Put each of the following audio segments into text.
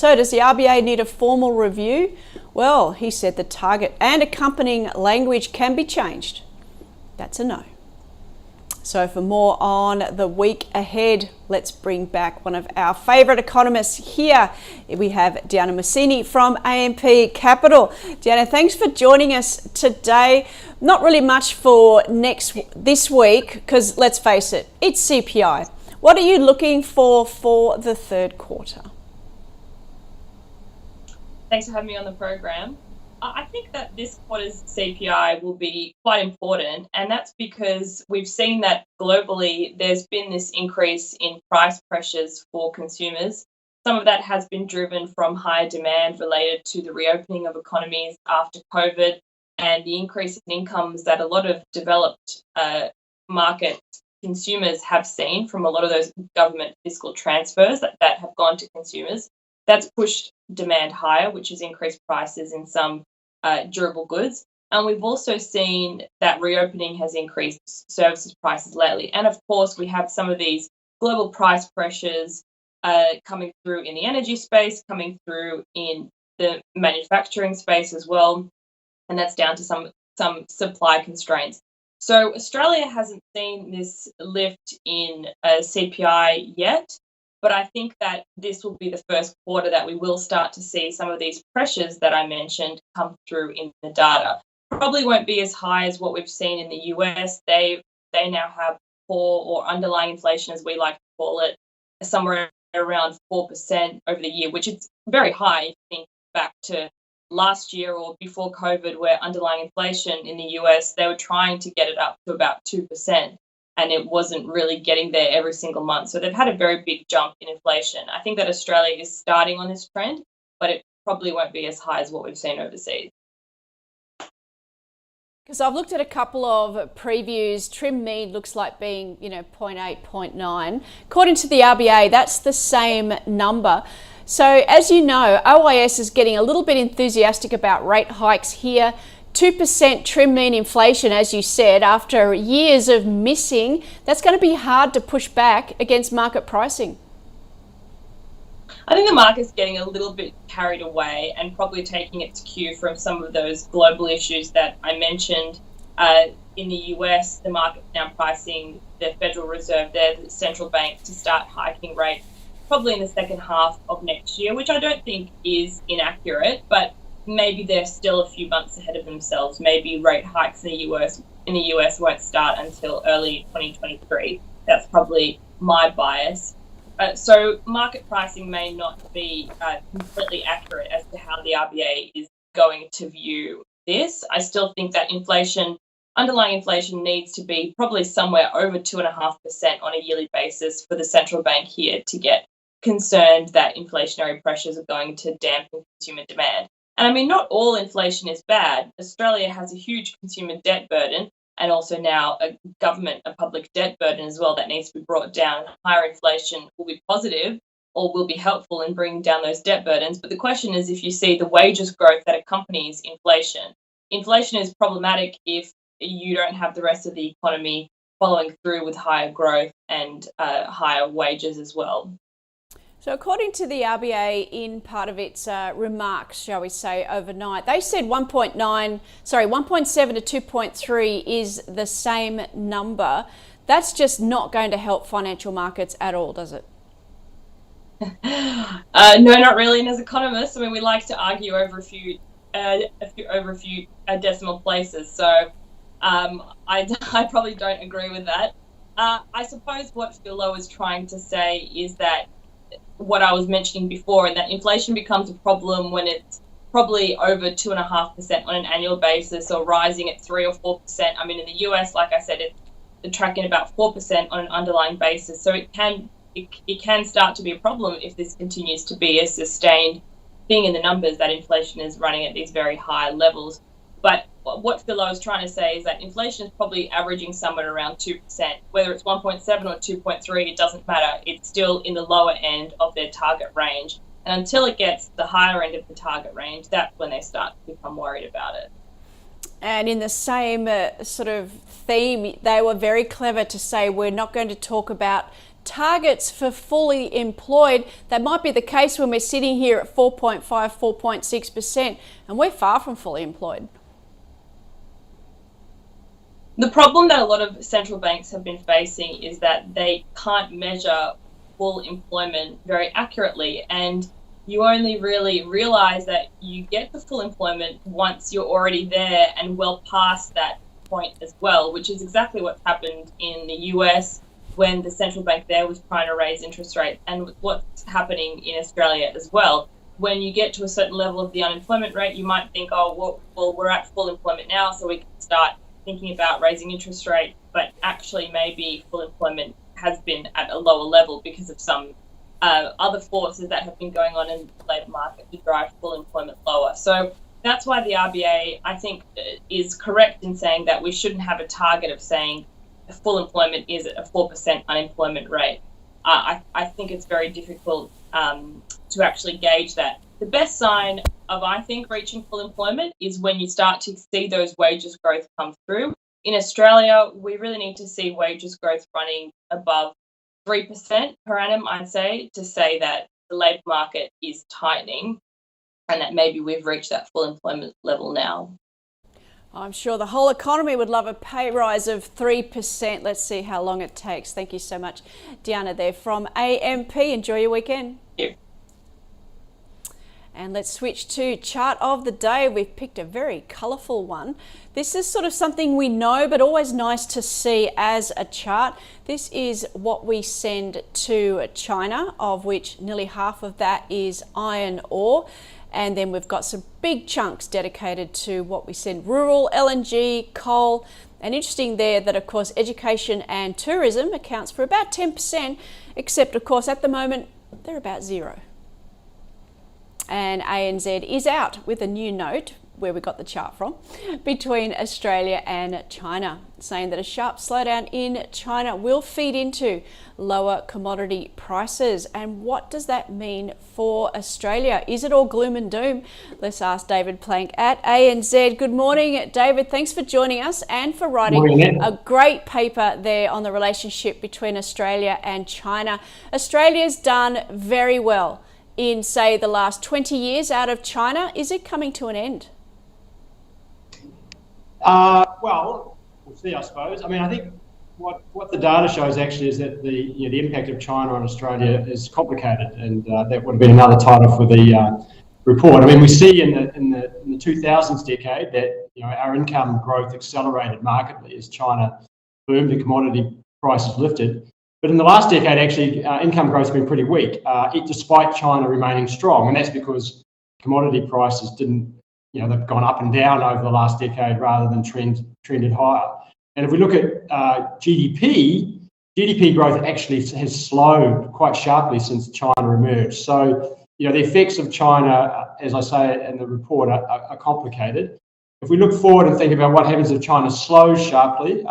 So does the RBA need a formal review? Well, he said the target and accompanying language can be changed. That's a no. So for more on the week ahead, let's bring back one of our favourite economists here. We have Diana Mussini from AMP Capital. Diana, thanks for joining us today. Not really much for this week, because let's face it, it's CPI. What are you looking for the third quarter? Thanks for having me on the program. I think that this quarter's CPI will be quite important, and that's because we've seen that globally there's been this increase in price pressures for consumers. Some of that has been driven from higher demand related to the reopening of economies after COVID and the increase in incomes that a lot of developed market consumers have seen from a lot of those government fiscal transfers that have gone to consumers. That's pushed demand higher, which has increased prices in some durable goods. And we've also seen that reopening has increased services prices lately. And of course, we have some of these global price pressures coming through in the energy space, coming through in the manufacturing space as well. And that's down to some supply constraints. So Australia hasn't seen this lift in CPI yet, but I think that this will be the first quarter that we will start to see some of these pressures that I mentioned come through in the data. Probably won't be as high as what we've seen in the US. They now have core or underlying inflation, as we like to call it, somewhere around 4% over the year, which is very high if you think back to last year or before COVID, where underlying inflation in the US, they were trying to get it up to about 2%. And it wasn't really getting there every single month. So they've had a very big jump in inflation. I think that Australia is starting on this trend, but it probably won't be as high as what we've seen overseas. Because I've looked at a couple of previews. Trim mean looks like being, 0.8, 0.9. According to the RBA, that's the same number. So as you know, OIS is getting a little bit enthusiastic about rate hikes here. 2% trim mean inflation, as you said, after years of missing, that's going to be hard to push back against market pricing. I think the market's getting a little bit carried away and probably taking its cue from some of those global issues that I mentioned. In the US, the market's now pricing the Federal Reserve there, the central bank, to start hiking rates probably in the second half of next year, which I don't think is inaccurate, but maybe they're still a few months ahead of themselves. Maybe rate hikes in the US won't start until early 2023. That's probably my bias. So market pricing may not be completely accurate as to how the RBA is going to view this. I still think that underlying inflation needs to be probably somewhere over 2.5% on a yearly basis for the central bank here to get concerned that inflationary pressures are going to dampen consumer demand. And I mean, not all inflation is bad. Australia has a huge consumer debt burden and also now a public debt burden as well that needs to be brought down. Higher inflation will be positive or will be helpful in bringing down those debt burdens. But the question is, if you see the wages growth that accompanies inflation, inflation is problematic if you don't have the rest of the economy following through with higher growth and higher wages as well. So according to the RBA, in part of its remarks, shall we say, overnight, they said 1.7 to 2.3 is the same number. That's just not going to help financial markets at all, does it? No, not really. And as economists, I mean, we like to argue over a few decimal places. So I probably don't agree with that. I suppose what Philo is trying to say is that what I was mentioning before, and that inflation becomes a problem when it's probably over 2.5% on an annual basis or rising at 3 or 4%. I mean, in the US, like I said, it's tracking about 4% on an underlying basis. So it can start to be a problem if this continues to be a sustained thing in the numbers, that inflation is running at these very high levels. But what Philo is trying to say is that inflation is probably averaging somewhere around 2%. Whether it's 1.7 or 2.3, it doesn't matter. It's still in the lower end of their target range. And until it gets the higher end of the target range, that's when they start to become worried about it. And in the same sort of theme, they were very clever to say we're not going to talk about targets for fully employed. That might be the case when we're sitting here at 4.5, 4.6%, and we're far from fully employed. The problem that a lot of central banks have been facing is that they can't measure full employment very accurately, and you only really realize that you get the full employment once you're already there and well past that point as well, which is exactly what's happened in the US when the central bank there was trying to raise interest rates, and what's happening in Australia as well. When you get to a certain level of the unemployment rate, you might think, oh, well, we're at full employment now, so we can start thinking about raising interest rates, but actually maybe full employment has been at a lower level because of some other forces that have been going on in the labour market to drive full employment lower. So that's why the RBA, I think, is correct in saying that we shouldn't have a target of saying full employment is at a 4% unemployment rate. I think it's very difficult to actually gauge that. The best sign of, I think, reaching full employment is when you start to see those wages growth come through. In Australia, we really need to see wages growth running above 3% per annum, I'd say, to say that the labour market is tightening and that maybe we've reached that full employment level now. I'm sure the whole economy would love a pay rise of 3%. Let's see how long it takes. Thank you so much, Diana, there from AMP. Enjoy your weekend. Thank you. And let's switch to chart of the day. We've picked a very colourful one. This is sort of something we know, but always nice to see as a chart. This is what we send to China, of which nearly half of that is iron ore. And then we've got some big chunks dedicated to what we send rural, LNG, coal. And interesting there that, of course, education and tourism accounts for about 10%, except, of course, at the moment, they're about zero. And ANZ is out with a new note, where we got the chart from, between Australia and China, saying that a sharp slowdown in China will feed into lower commodity prices. And what does that mean for Australia? Is it all gloom and doom? Let's ask David Plank at ANZ. Good morning, David. Thanks for joining us and for writing a great paper there on the relationship between Australia and China. Australia's done very well in, say, the last 20 years out of China. Is it coming to an end? Well, we'll see, I suppose. I mean, I think what the data shows actually is that the impact of China on Australia is complicated, and that would have been another title for the report. I mean, we see in the 2000s decade that our income growth accelerated markedly as China boomed and commodity prices lifted. But in the last decade, actually, income growth has been pretty weak, despite China remaining strong, and that's because commodity prices didn't. They've gone up and down over the last decade rather than trended higher. And if we look at GDP growth actually has slowed quite sharply since China emerged. So, the effects of China, as I say in the report, are complicated. If we look forward and think about what happens if China slows sharply,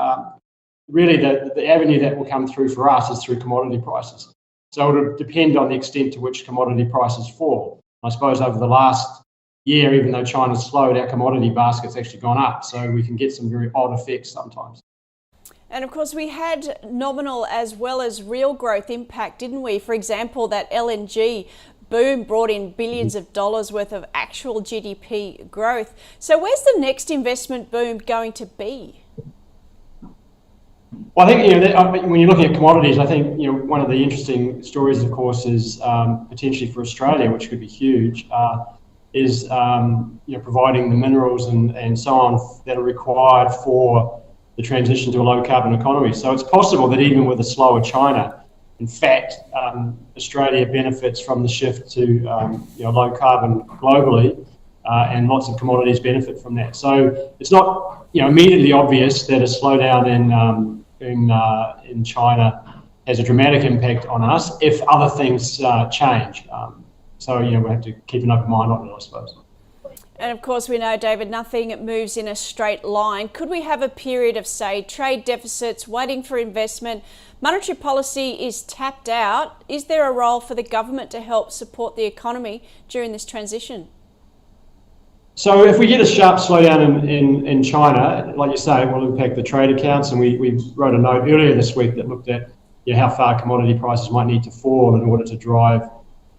really the avenue that will come through for us is through commodity prices. So it will depend on the extent to which commodity prices fall. I suppose over the last year, even though China's slowed, our commodity basket's actually gone up. So we can get some very odd effects sometimes. And of course, we had nominal as well as real growth impact, didn't we? For example, that LNG boom brought in billions of dollars worth of actual GDP growth. So where's the next investment boom going to be? Well, I think when you're looking at commodities, I think one of the interesting stories, of course, is potentially for Australia, which could be huge, is providing the minerals and so on that are required for the transition to a low carbon economy. So it's possible that even with a slower China, in fact, Australia benefits from the shift to low carbon globally, and lots of commodities benefit from that. So it's not immediately obvious that a slowdown in China has a dramatic impact on us if other things change. So we have to keep an open mind on it, I suppose. And of course, we know, David, nothing moves in a straight line. Could we have a period of, say, trade deficits, waiting for investment? Monetary policy is tapped out. Is there a role for the government to help support the economy during this transition? So if we get a sharp slowdown in China, like you say, it will impact the trade accounts. And we wrote a note earlier this week that looked at how far commodity prices might need to fall in order to drive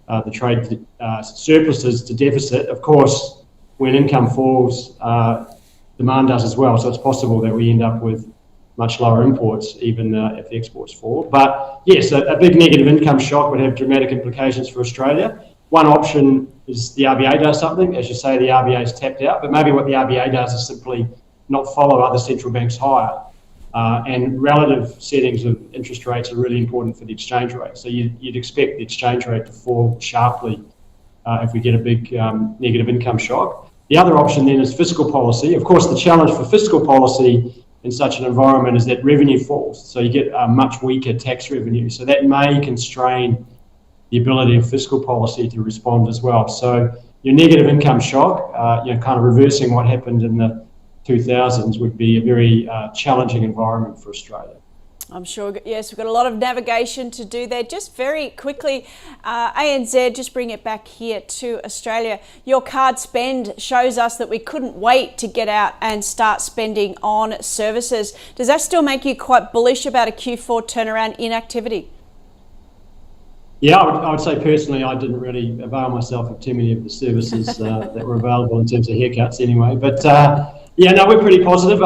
the trade surpluses to deficit. Of course, when income falls, demand does as well. So it's possible that we end up with much lower imports, even if the exports fall. But yes, a big negative income shock would have dramatic implications for Australia. One option is the RBA does something. As you say, the RBA is tapped out, but maybe what the RBA does is simply not follow other central banks higher. And relative settings of interest rates are really important for the exchange rate. So you'd expect the exchange rate to fall sharply if we get a big negative income shock. The other option then is fiscal policy. Of course, the challenge for fiscal policy in such an environment is that revenue falls. So you get a much weaker tax revenue. So that may constrain the ability of fiscal policy to respond as well. So your negative income shock, kind of reversing what happened in the 2000s, would be a very challenging environment for Australia. I'm sure, yes, we've got a lot of navigation to do there. Just very quickly, ANZ, just bring it back here to Australia. Your card spend shows us that we couldn't wait to get out and start spending on services. Does that still make you quite bullish about a Q4 turnaround in activity? Yeah, I would say personally, I didn't really avail myself of too many of the services that were available in terms of haircuts anyway. But we're pretty positive.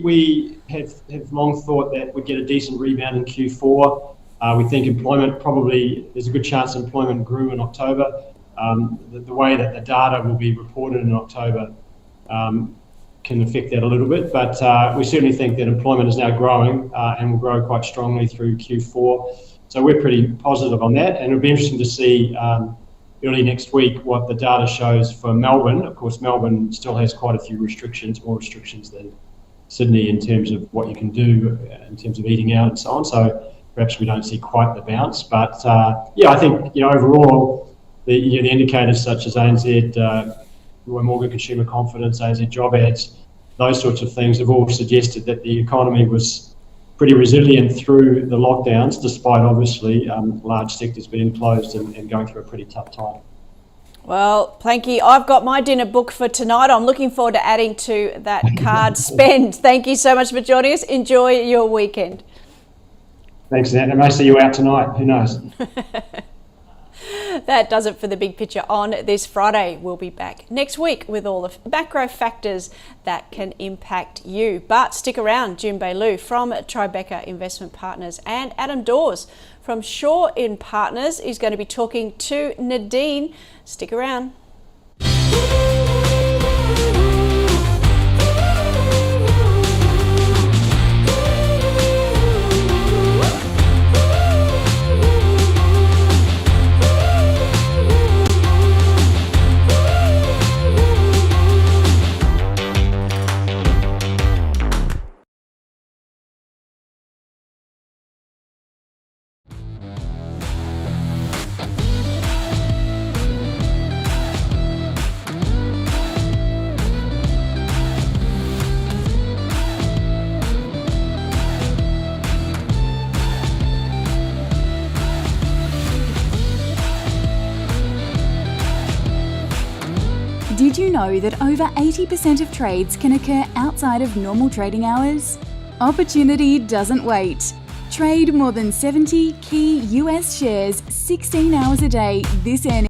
We have long thought that we'd get a decent rebound in Q4. We think employment there's a good chance employment grew in October. The way that the data will be reported in October can affect that a little bit, but we certainly think that employment is now growing and will grow quite strongly through Q4. So we're pretty positive on that, and it'll be interesting to see early next week what the data shows for Melbourne. Of course, Melbourne still has quite a few restrictions, more restrictions than Sydney in terms of what you can do in terms of eating out and so on. So perhaps we don't see quite the bounce, but I think overall the indicators such as ANZ, Morgan Consumer Confidence, ANZ job ads, those sorts of things have all suggested that the economy was pretty resilient through the lockdowns, despite obviously large sectors being closed and going through a pretty tough time. Well, Planky, I've got my dinner booked for tonight. I'm looking forward to adding to that card spend. Thank you so much for joining us. Enjoy your weekend. Thanks, Nat. I may see you out tonight. Who knows? That does it for the big picture on this Friday. We'll be back next week with all the macro factors that can impact you. But stick around. Jun Bei Liu from Tribeca Investment Partners and Adam Dawes from Shaw in Partners is going to be talking to Nadine. Stick around. Did you know that over 80% of trades can occur outside of normal trading hours? Opportunity doesn't wait. Trade more than 70 key US shares 16 hours a day this earnings.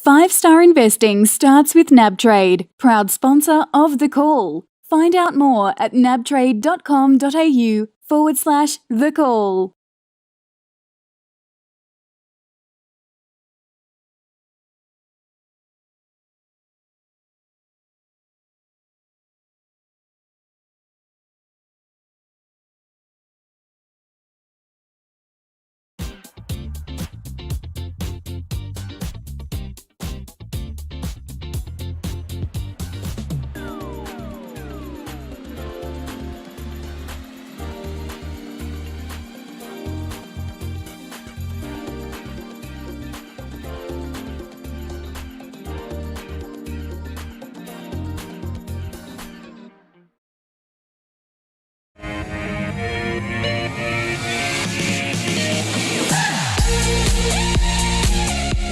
5-star investing starts with NabTrade, proud sponsor of The Call. Find out more at nabtrade.com.au/The Call.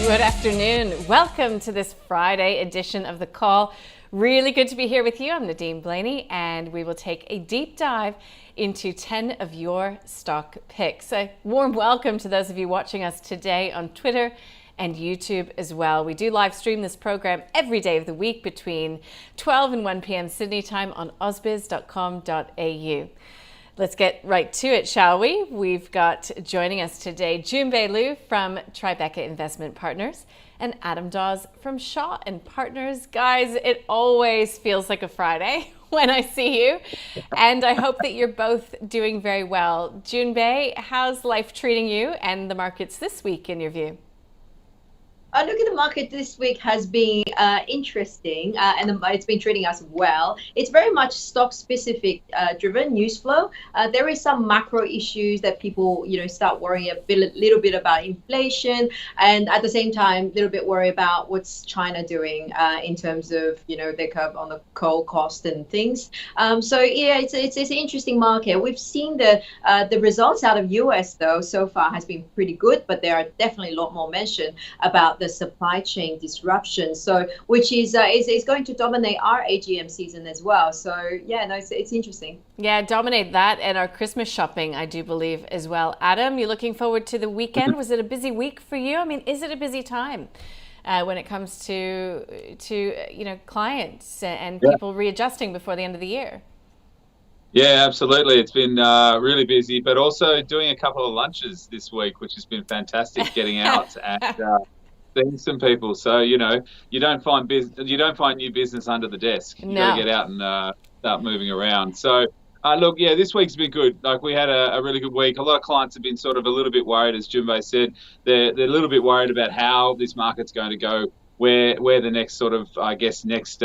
Good afternoon. Welcome to this Friday edition of The Call. Really good to be here with you. I'm Nadine Blayney, and we will take a deep dive into 10 of your stock picks. A warm welcome to those of you watching us today on Twitter and YouTube as well. We do live stream this program every day of the week between 12 and 1 p.m. Sydney time on ausbiz.com.au. Let's get right to it, shall we? We've got joining us today Jun Bei Liu from Tribeca Investment Partners and Adam Dawes from Shaw and Partners. Guys, it always feels like a Friday when I see you, and I hope that you're both doing very well. Jun Bei, how's life treating you and the markets this week in your view? Look at the market this week has been interesting, and it's been treating us well. It's very much stock specific driven news flow. There is some macro issues that people, start worrying a little bit about inflation, and at the same time, a little bit worry about what's China doing in terms of their curve on the coal cost and things. So yeah, it's an interesting market. We've seen the results out of US though so far has been pretty good, but there are definitely a lot more mention about the supply chain disruption, so which is going to dominate our AGM season as well. So yeah, no, it's interesting. Yeah, dominate that and our Christmas shopping, I do believe as well. Adam, you looking forward to the weekend? Was it a busy week for you? I mean, is it a busy time when it comes to clients and people readjusting before the end of the year? Yeah, absolutely. It's been really busy, but also doing a couple of lunches this week, which has been fantastic. Getting out and seeing some people. So you don't find new business under the desk. You got to get out and start moving around. So look, yeah, this week's been good. Like we had a really good week. A lot of clients have been sort of a little bit worried, as Jun Bei said. They're a little bit worried about how this market's going to go. Where the next sort of, next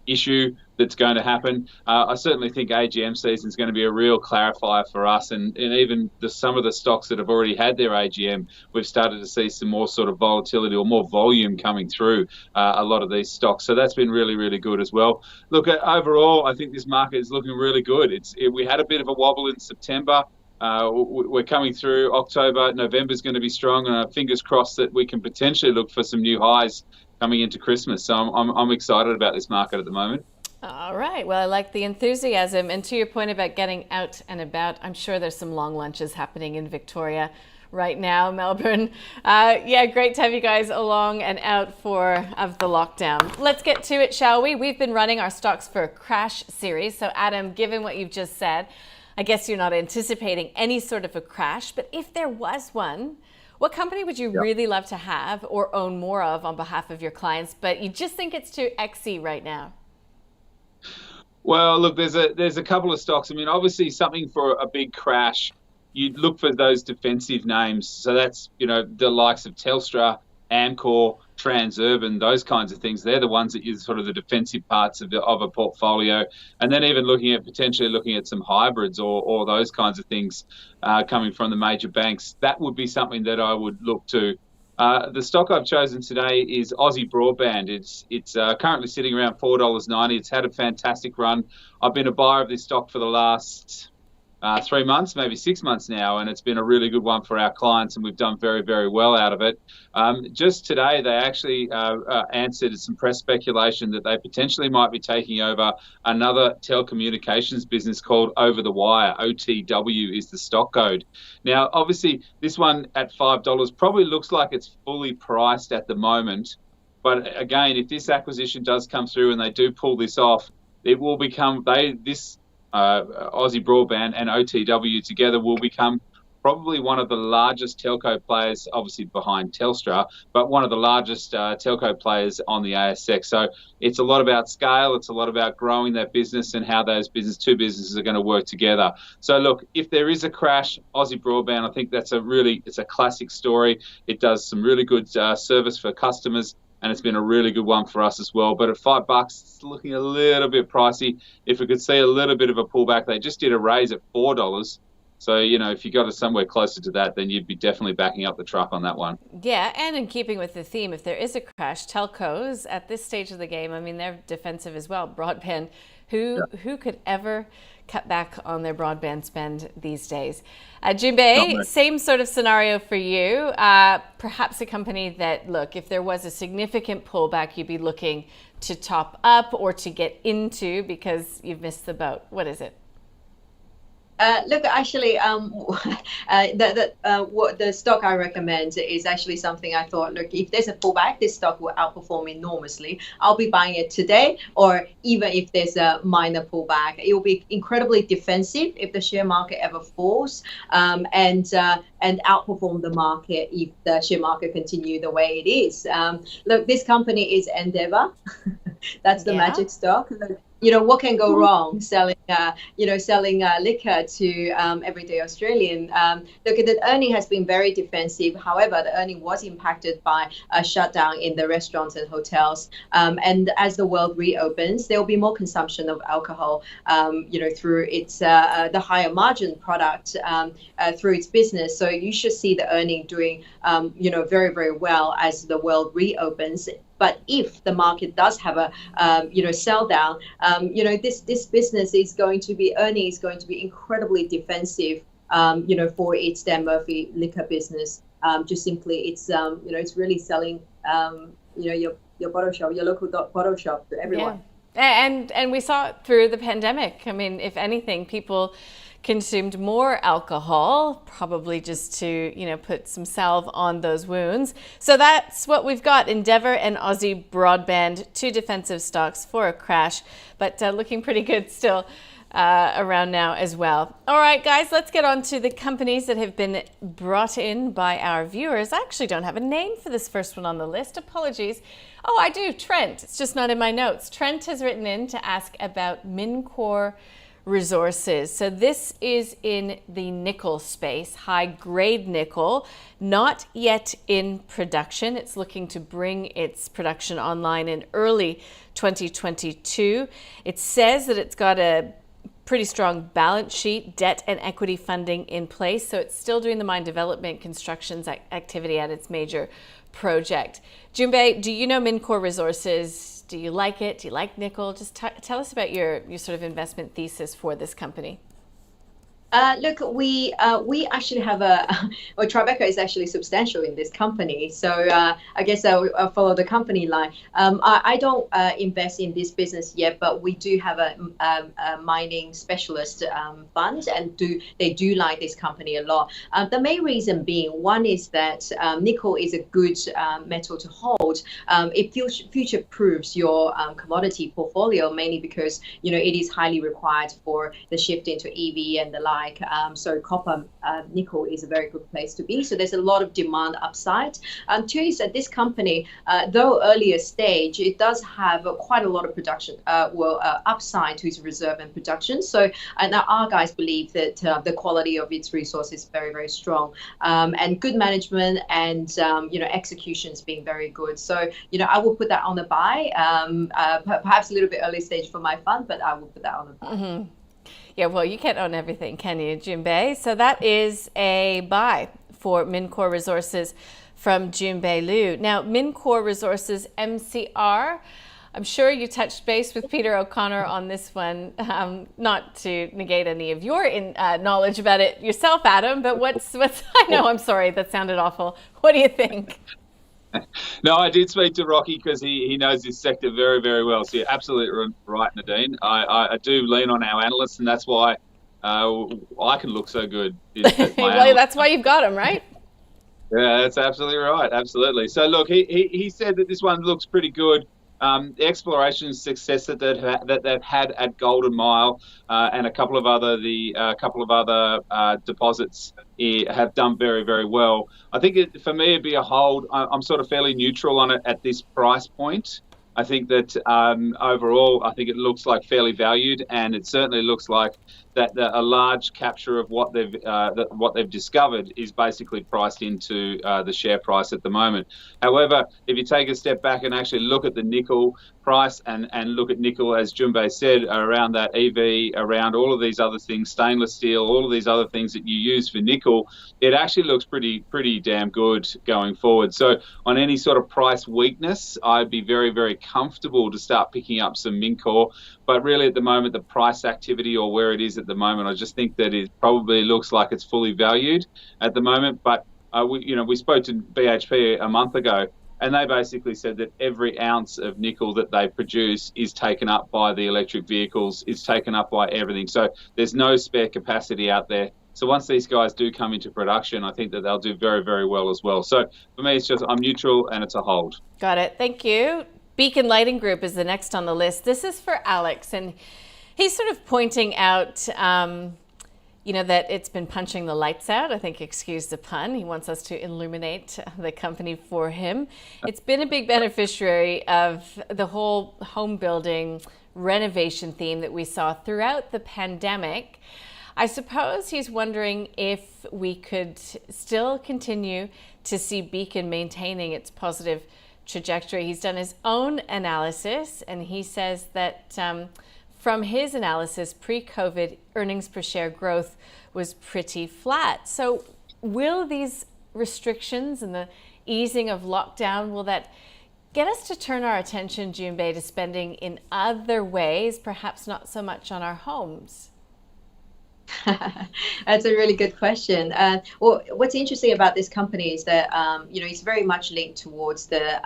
issue that's going to happen. I certainly think AGM season is going to be a real clarifier for us, and even some of the stocks that have already had their AGM, we've started to see some more sort of volatility or more volume coming through a lot of these stocks. So that's been really, really good as well. Look, overall, I think this market is looking really good. We had a bit of a wobble in September. We're coming through October. November's going to be strong, and fingers crossed that we can potentially look for some new highs coming into Christmas. So I'm excited about this market at the moment. All right. Well, I like the enthusiasm. And to your point about getting out and about, I'm sure there's some long lunches happening in Victoria right now, Melbourne. Yeah, great to have you guys along and out of the lockdown. Let's get to it, shall we? We've been running our Stocks for a Crash series. So Adam, given what you've just said, I guess you're not anticipating any sort of a crash, but if there was one, what company would you really love to have or own more of on behalf of your clients, but you just think it's too XE right now? Well, look, there's a couple of stocks. I mean, obviously something for a big crash, you'd look for those defensive names. So that's, the likes of Telstra, Amcor, Transurban, those kinds of things. They're the ones that use sort of the defensive parts of a portfolio. And then even potentially looking at some hybrids or those kinds of things coming from the major banks. That would be something that I would look to. The stock I've chosen today is Aussie Broadband. It's currently sitting around $4.90. It's had a fantastic run. I've been a buyer of this stock for the last 3 months, maybe 6 months now, and it's been a really good one for our clients, and we've done very, very well out of it. Just today, they actually answered some press speculation that they potentially might be taking over another telecommunications business called Over the Wire. OTW is the stock code. Now, obviously, this one at $5 probably looks like it's fully priced at the moment, But again, if this acquisition does come through and they do pull this off, it will become Aussie Broadband and OTW together will become probably one of the largest telco players, obviously behind Telstra, but one of the largest telco players on the ASX. So it's a lot about scale. It's a lot about growing that business and how those two businesses are going to work together. So look, if there is a crash, Aussie Broadband, I think it's a classic story. It does some really good service for customers, and it's been a really good one for us as well. But at $5, it's looking a little bit pricey. If we could see a little bit of a pullback, they just did a raise at $4. So, if you got it somewhere closer to that, then you'd be definitely backing up the truck on that one. Yeah, and in keeping with the theme, if there is a crash, telcos at this stage of the game, I mean, they're defensive as well. Broadband, who could ever cut back on their broadband spend these days? Jun Bei, same sort of scenario for you. Perhaps a company that, look, if there was a significant pullback, you'd be looking to top up or to get into because you've missed the boat. What is it? Look, actually, the stock I recommend is actually something I thought, look, if there's a pullback, this stock will outperform enormously. I'll be buying it today, or even if there's a minor pullback, it will be incredibly defensive if the share market ever falls, and outperform the market if the share market continue the way it is. Look, this company is Endeavour. That's the magic stock. What can go wrong selling liquor to everyday Australian? Look, the earning has been very defensive. However, the earning was impacted by a shutdown in the restaurants and hotels. And as the world reopens, there will be more consumption of alcohol, through its the higher margin product through its business. So you should see the earning doing, very, very well as the world reopens. But if the market does have a, sell down, this business is going to be incredibly defensive, for its Dan Murphy liquor business. Just simply, it's really selling, your bottle shop, your local bottle shop to everyone. Yeah. And we saw it through the pandemic. I mean, if anything, people consumed more alcohol, probably just to, put some salve on those wounds. So that's what we've got. Endeavour and Aussie Broadband, two defensive stocks for a crash, but looking pretty good still around now as well. All right, guys, let's get on to the companies that have been brought in by our viewers. I actually don't have a name for this first one on the list. Apologies. Oh, I do. Trent. It's just not in my notes. Trent has written in to ask about Mincor Resources. So this is in the nickel space, high grade nickel, not yet in production. It's looking to bring its production online in early 2022. It says that it's got a pretty strong balance sheet, debt and equity funding in place. So it's still doing the mine development constructions activity at its major project. Jun Bei, do you know Mincor Resources? Do you like it? Do you like nickel? Just tell us about your sort of investment thesis for this company. Look, we actually have Tribeca is actually substantial in this company. So I guess I'll follow the company line. I don't invest in this business yet, but we do have a mining specialist fund, and they do like this company a lot. The main reason being, one is that nickel is a good metal to hold. It future proofs your commodity portfolio, mainly because it is highly required for the shift into EV and the like. So copper, nickel is a very good place to be. So there's a lot of demand upside. Two is that this company, though earlier stage, it does have quite a lot of production, upside to its reserve and production. So our guys believe that the quality of its resource is very, very strong, and good management and executions being very good. So I will put that on the buy. Perhaps a little bit early stage for my fund, but I will put that on the buy. Mm-hmm. Yeah, well, you can't own everything, can you, Jun Bei? So that is a buy for Mincor Resources from Jun Bei Liu. Now, Mincor Resources, MCR, I'm sure you touched base with Peter O'Connor on this one, not to negate any of your knowledge about it yourself, Adam, but what's I know, I'm sorry, that sounded awful. What do you think? No, I did speak to Rocky because he knows this sector very, very well. So you're absolutely right, Nadine. I do lean on our analysts, and that's why I can look so good. Well, that's why you've got him, right? Yeah, that's absolutely right. Absolutely. So look, he said that this one looks pretty good. The exploration success that they've had at Golden Mile and a couple of other deposits have done very, very well. I think for me it'd be a hold. I'm sort of fairly neutral on it at this price point. I think that overall, I think it looks like fairly valued, and it certainly looks like that a large capture of what they've discovered is basically priced into the share price at the moment. However, if you take a step back and actually look at the nickel price and look at nickel, as Jun Bei said, around that EV, around all of these other things, stainless steel, all of these other things that you use for nickel, it actually looks pretty damn good going forward. So on any sort of price weakness, I'd be very, very comfortable to start picking up some Mincor. But really at the moment, the price activity or where it is at the moment, I just think that it probably looks like it's fully valued at the moment. But we spoke to BHP a month ago, and they basically said that every ounce of nickel that they produce is taken up by the electric vehicles, is taken up by everything. So there's no spare capacity out there. So once these guys do come into production, I think that they'll do very, very well as well. So for me, it's just I'm neutral and it's a hold. Got it. Thank you. Beacon Lighting Group is the next on the list. This is for Alex, and he's sort of pointing out, that it's been punching the lights out. I think, excuse the pun. He wants us to illuminate the company for him. It's been a big beneficiary of the whole home building renovation theme that we saw throughout the pandemic. I suppose he's wondering if we could still continue to see Beacon maintaining its positive trajectory. He's done his own analysis, and he says that from his analysis, pre-COVID earnings per share growth was pretty flat. So will these restrictions and the easing of lockdown, will that get us to turn our attention, Jun Bei, to spending in other ways, perhaps not so much on our homes? That's a really good question. Well, what's interesting about this company is that it's very much linked towards the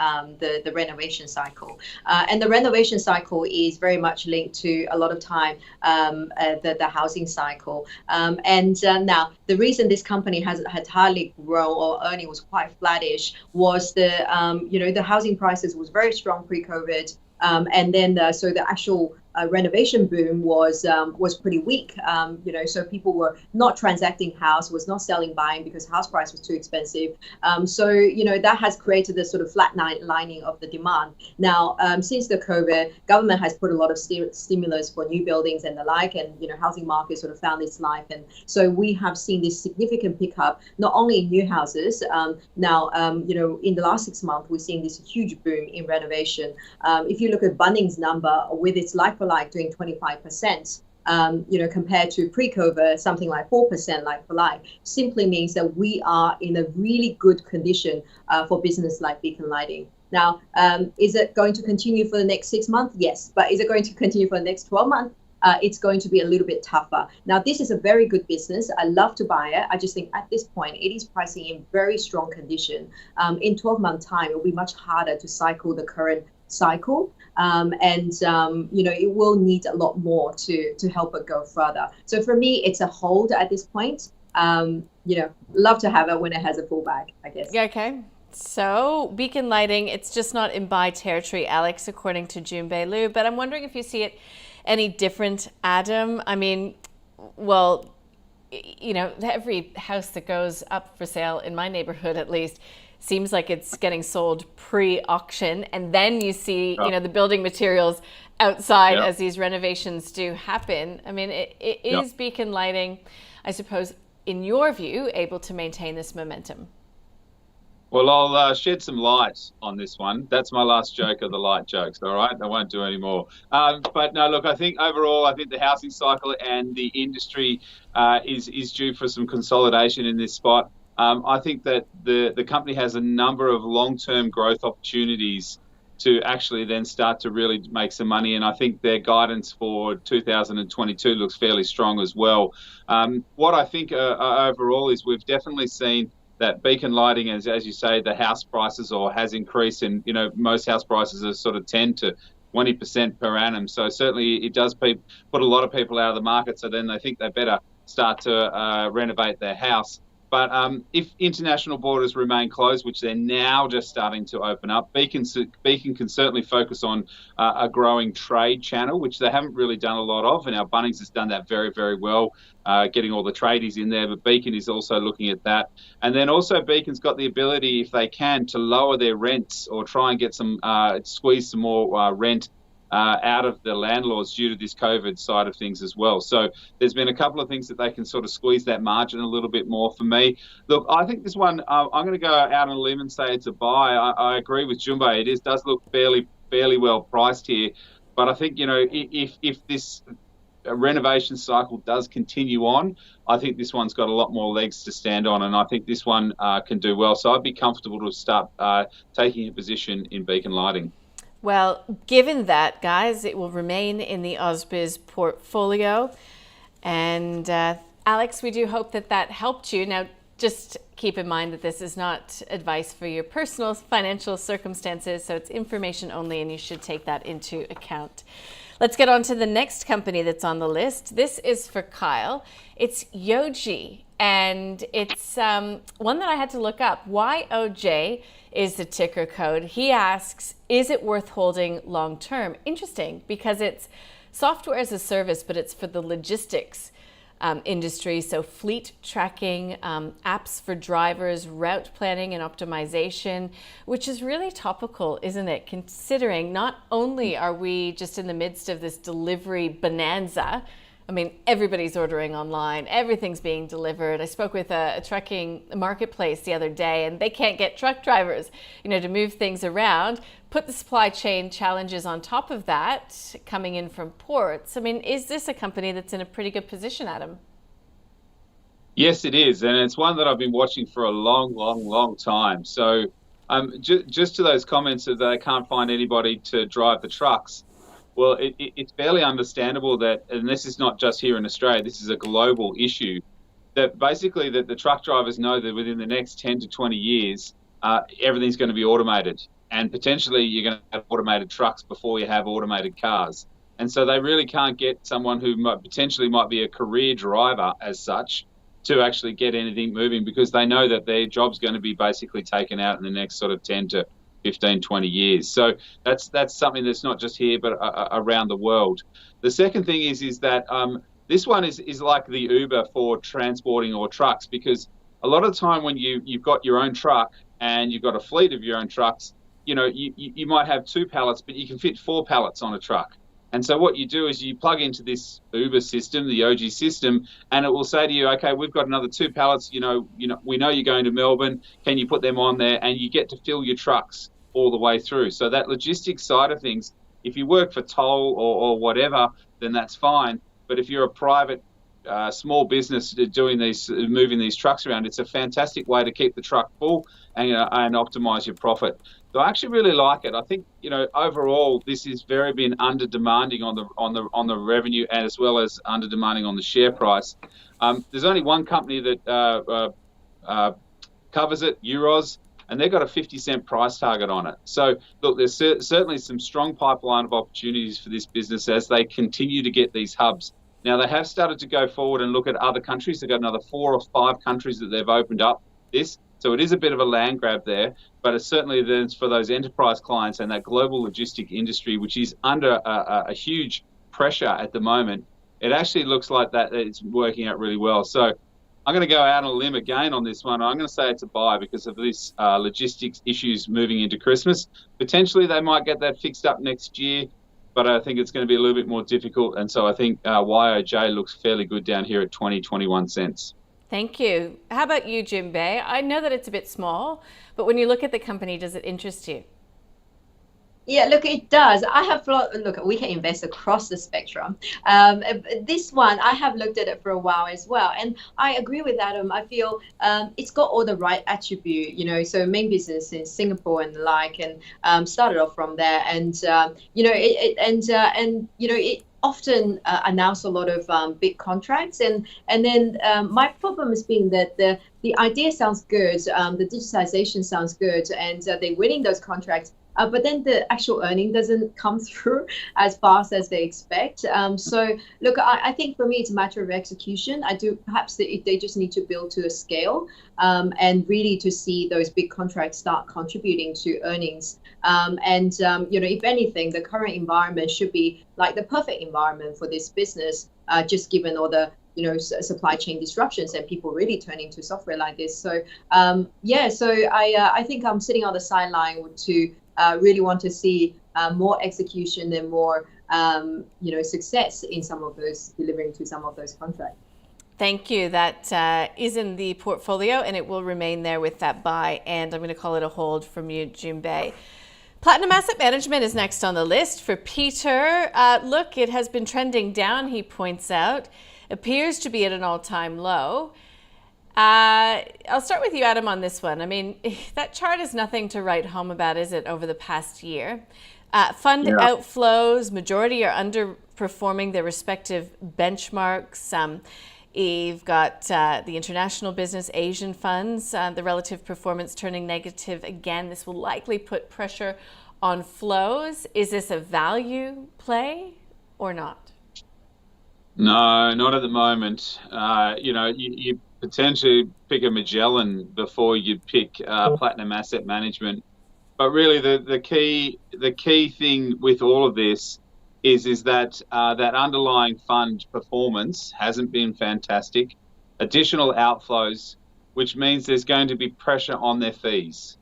renovation cycle, and the renovation cycle is very much linked to a lot of time the housing cycle. Now the reason this company had hardly grown or earning was quite flattish was the housing prices was very strong pre-COVID. And then so the actual renovation boom was pretty weak. So people were not transacting house, was not selling, buying because house price was too expensive. So that has created this sort of flat lining of the demand. Now, since the COVID, government has put a lot of stimulus for new buildings and the like, and housing market sort of found its life, and so we have seen this significant pickup not only in new houses. Now, in the last 6 months, we're seeing this huge boom in renovation. If you look at Bunnings' number with its like-for-like doing 25%, compared to pre-COVID, something like 4% like-for-like, simply means that we are in a really good condition for business like Beacon Lighting. Now, is it going to continue for the next 6 months? Yes. But is it going to continue for the next 12 months? It's going to be a little bit tougher. Now, this is a very good business. I love to buy it. I just think at this point, it is pricing in very strong condition. In 12-month time, it will be much harder to cycle the current cycle, it will need a lot more to help it go further. So for me, it's a hold at this point. Love to have it when it has a pullback, I guess. Yeah, okay. So Beacon Lighting, it's just not in buy territory, Alex, according to Jun Bei Liu, but I'm wondering if you see it any different, Adam. I mean, well, every house that goes up for sale in my neighborhood, at least, seems like it's getting sold pre-auction, and then you see the building materials outside as these renovations do happen. I mean, it is Beacon Lighting, I suppose, in your view, able to maintain this momentum? Well, I'll shed some light on this one. That's my last joke of the light jokes, all right? I won't do any more. But no, look, I think overall, I think the housing cycle and the industry is due for some consolidation in this spot. I think that the company has a number of long-term growth opportunities to actually then start to really make some money. And I think their guidance for 2022 looks fairly strong as well. What I think overall is we've definitely seen that Beacon Lighting, as you say, the house prices has increased, and most house prices are sort of 10 to 20% per annum. So certainly it does put a lot of people out of the market. So then they think they better start to renovate their house. But if international borders remain closed, which they're now just starting to open up, Beacon can certainly focus on a growing trade channel, which they haven't really done a lot of. And our Bunnings has done that very, very well, getting all the tradies in there. But Beacon is also looking at that. And then also Beacon's got the ability, if they can, to lower their rents or try and get some, squeeze some more rent out of the landlords due to this COVID side of things as well. So there's been a couple of things that they can sort of squeeze that margin a little bit more for me. Look, I think this one, I'm going to go out on a limb and say it's a buy. I agree with Jun Bei. It does look fairly well priced here. But I think, if this renovation cycle does continue on, I think this one's got a lot more legs to stand on, and I think this one can do well. So I'd be comfortable to start taking a position in Beacon Lighting. Well, given that, guys, it will remain in the ausbiz portfolio. And Alex, we do hope that helped you. Now, just keep in mind that this is not advice for your personal financial circumstances, so it's information only, and you should take that into account. Let's get on to the next company that's on the list. This is for Kyle. It's Yoji, and it's one that I had to look up. YOJ is the ticker code. He asks, is it worth holding long term? Interesting, because it's software as a service, but it's for the logistics industry. So fleet tracking, apps for drivers, route planning and optimization, which is really topical, isn't it? Considering not only are we just in the midst of this delivery bonanza, I mean, everybody's ordering online, everything's being delivered. I spoke with a trucking marketplace the other day, and they can't get truck drivers, to move things around. Put the supply chain challenges on top of that, coming in from ports. I mean, is this a company that's in a pretty good position, Adam? Yes, it is. And it's one that I've been watching for a long time. So just to those comments that they can't find anybody to drive the trucks, well, it's fairly understandable that, and this is not just here in Australia, this is a global issue, that basically that the truck drivers know that within the next 10 to 20 years, everything's going to be automated. And potentially you're going to have automated trucks before you have automated cars. And so they really can't get someone who potentially might be a career driver as such to actually get anything moving, because they know that their job's going to be basically taken out in the next sort of 10 to 15, 20 years. So that's something that's not just here, but around the world. The second thing is that this one is like the Uber for transporting or trucks, because a lot of the time when you've got your own truck and you've got a fleet of your own trucks, you might have 2 pallets, but you can fit 4 pallets on a truck. And so what you do is you plug into this Uber system, the OG system, and it will say to you, okay, we've got another 2 pallets, we know you're going to Melbourne, can you put them on there? And you get to fill your trucks all the way through. So that logistics side of things, if you work for Toll or whatever, then that's fine. But if you're a private small business moving these trucks around, it's a fantastic way to keep the truck full and optimize your profit. So I actually really like it. I think overall this is very been under demanding on the revenue, and as well as under demanding on the share price. There's only one company that covers it, Euros, and they've got a 50-cent price target on it. So look, there's certainly some strong pipeline of opportunities for this business as they continue to get these hubs. Now, they have started to go forward and look at other countries. They've got another 4 or 5 countries that they've opened up this. So it is a bit of a land grab there, but it's certainly there's for those enterprise clients and that global logistic industry, which is under a huge pressure at the moment. It actually looks like that it's working out really well. So I'm going to go out on a limb again on this one. I'm going to say it's a buy because of these logistics issues moving into Christmas. Potentially they might get that fixed up next year, but I think it's going to be a little bit more difficult. And so I think YOJ looks fairly good down here at 21 cents. Thank you. How about you, Jun Bei? I know that it's a bit small, but when you look at the company, does it interest you? Yeah, look, it does. We can invest across the spectrum. This one, I have looked at it for a while as well. And I agree with Adam. I feel it's got all the right attribute, so main business in Singapore and the like, and started off from there. And, it often announce a lot of big contracts, and then my problem has been that the idea sounds good, the digitization sounds good, and they're winning those contracts, but then the actual earning doesn't come through as fast as they expect. So look, I think for me it's a matter of execution. Perhaps they just need to build to a scale, and really to see those big contracts start contributing to earnings. If anything, the current environment should be like the perfect environment for this business, just given all the supply chain disruptions and people really turning to software like this. So I think I'm sitting on the sideline to really want to see more execution and more success in some of those, delivering to some of those contracts. Thank you. That is in the portfolio, and it will remain there with that buy, and I'm going to call it a hold from you, Jun Bei. Platinum Asset Management is next on the list for Peter. Look, it has been trending down, he points out. Appears to be at an all-time low. I'll start with you, Adam, on this one. I mean, that chart is nothing to write home about, is it, over the past year? Fund outflows, majority are underperforming their respective benchmarks. You've got the international business, Asian funds, the relative performance turning negative again. This will likely put pressure on flows. Is this a value play or not? No, not at the moment. You potentially pick a Magellan before you pick Platinum Asset Management. But really, the key thing with all of this is that that underlying fund performance hasn't been fantastic. Additional outflows, which means there's going to be pressure on their fees.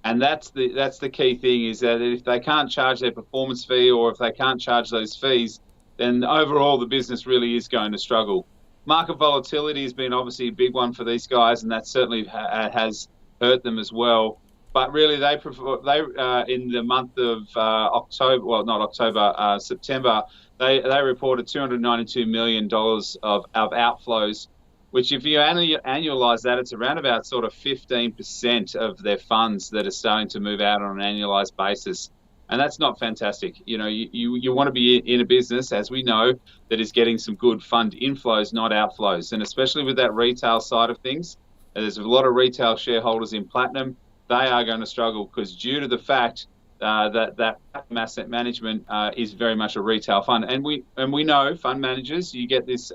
And that's the key thing, is that if they can't charge their performance fee, or if they can't charge those fees, then overall the business really is going to struggle. Market volatility has been obviously a big one for these guys, and that certainly has hurt them as well. But really, in the month of September, they reported $292 million of outflows, which if you annualize that, it's around about sort of 15% of their funds that are starting to move out on an annualized basis. And that's not fantastic. You want to be in a business, as we know, that is getting some good fund inflows, not outflows. And especially with that retail side of things, there's a lot of retail shareholders in Platinum. They are going to struggle because due to the fact that asset management is very much a retail fund, and we know fund managers, you get this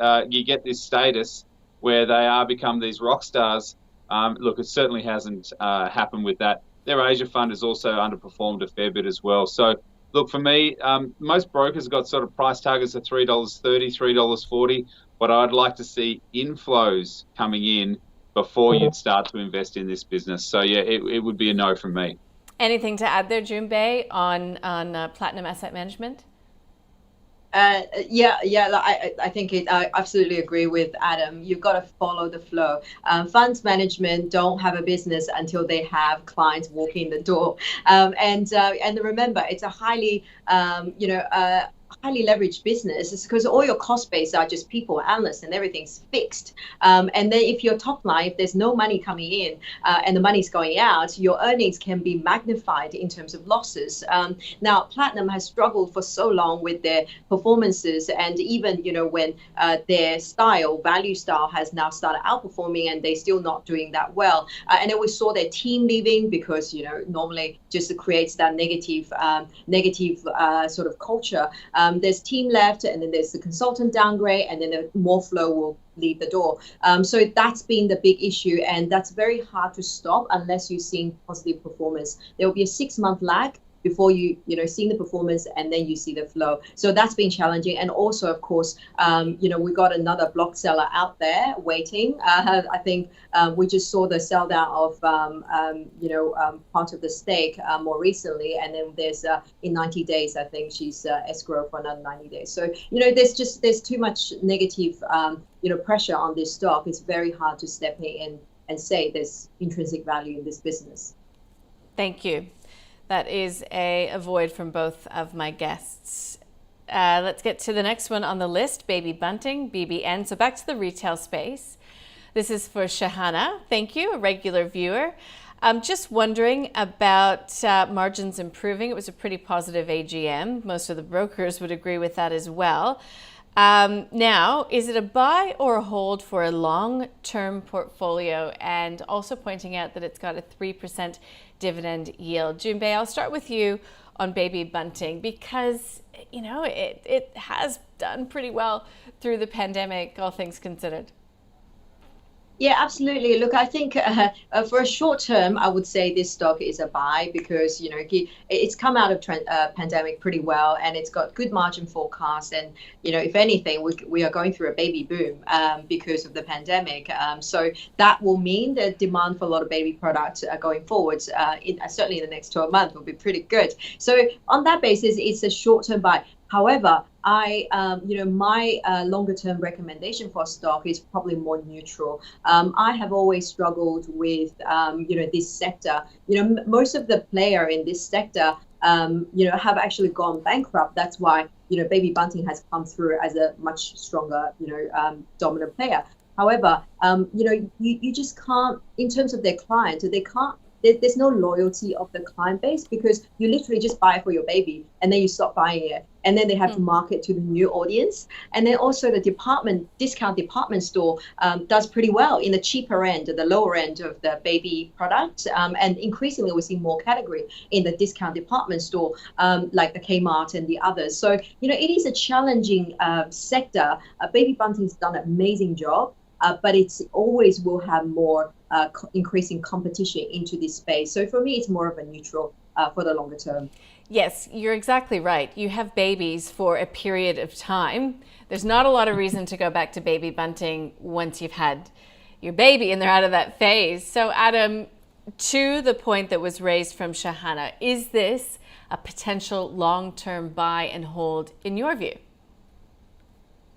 status where they are become these rock stars. Look, it certainly hasn't happened with that. Their Asia fund has also underperformed a fair bit as well. So, look, for me, most brokers have got sort of price targets of $3.30, $3.40, but I'd like to see inflows coming in before you'd start to invest in this business. So, yeah, it would be a no from me. Anything to add there, Jun Bei, on Platinum Asset Management? I think I absolutely agree with Adam. You've got to follow the flow. Funds management don't have a business until they have clients walking the door. And remember, it's a highly leveraged business. It's because all your cost base are just people, analysts, and everything's fixed. And then if your top line, if there's no money coming in and the money's going out, your earnings can be magnified in terms of losses. Now, Platinum has struggled for so long with their performances, and even when their value style has now started outperforming, and they're still not doing that well. And then we saw their team leaving because normally just creates that negative sort of culture. There's team left, and then there's the consultant downgrade, and then more flow will leave the door. So that's been the big issue, and that's very hard to stop unless you're seeing positive performance. There will be a 6-month lag before you seeing the performance, and then you see the flow. So that's been challenging. And also, of course, we got another block seller out there waiting. I think we just saw the sell down of part of the stake more recently, and then there's in 90 days, I think she's escrow for another 90 days. So there's too much negative pressure on this stock. It's very hard to step in and say there's intrinsic value in this business. Thank you. That is a void from both of my guests. Let's get to the next one on the list, Baby Bunting, BBN. So back to the retail space. This is for Shahana. Thank you, a regular viewer. I'm just wondering about margins improving. It was a pretty positive AGM. Most of the brokers would agree with that as well. Now, is it a buy or a hold for a long-term portfolio? And also pointing out that it's got a 3% dividend yield. Jun Bei, I'll start with you on Baby Bunting because, you know, it has done pretty well through the pandemic, all things considered. Yeah, absolutely. Look, I think for a short term, I would say this stock is a buy because, you know, it's come out of pandemic pretty well and it's got good margin forecast. And, you know, if anything, we are going through a baby boom because of the pandemic. So that will mean that demand for a lot of baby products going forward, certainly in the next 12 months, will be pretty good. So on that basis, it's a short term buy. However, my longer term recommendation for stock is probably more neutral. I have always struggled with, this sector. You know, most of the player in this sector, have actually gone bankrupt. That's why, Baby Bunting has come through as a much stronger, dominant player. However, you just can't, in terms of their clients, there's no loyalty of the client base because you literally just buy it for your baby and then you stop buying it. And then they have to market to the new audience. And then also the discount department store does pretty well in the cheaper end, the lower end of the baby product. And increasingly we're seeing more category in the discount department store, like the Kmart and the others. So, it is a challenging sector. Baby Bunting's done an amazing job. But it's always will have more increasing competition into this space. So for me, it's more of a neutral for the longer term. Yes, you're exactly right. You have babies for a period of time. There's not a lot of reason to go back to Baby Bunting once you've had your baby and they're out of that phase. So Adam, to the point that was raised from Shahana, is this a potential long-term buy and hold in your view?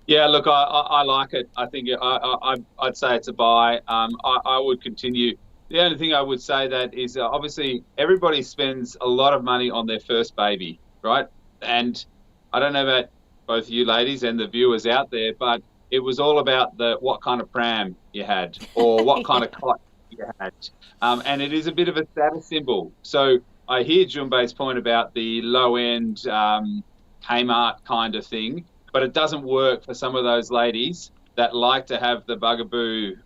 Yeah, look, I like it. I think I'd say it's a buy. I would continue. The only thing I would say that is obviously everybody spends a lot of money on their first baby, right? And I don't know about both you ladies and the viewers out there, but it was all about what kind of pram you had or what kind of cot you had. And it is a bit of a status symbol. So I hear Jun Bei's point about the low-end Kmart kind of thing. But it doesn't work for some of those ladies that like to have the bugaboo,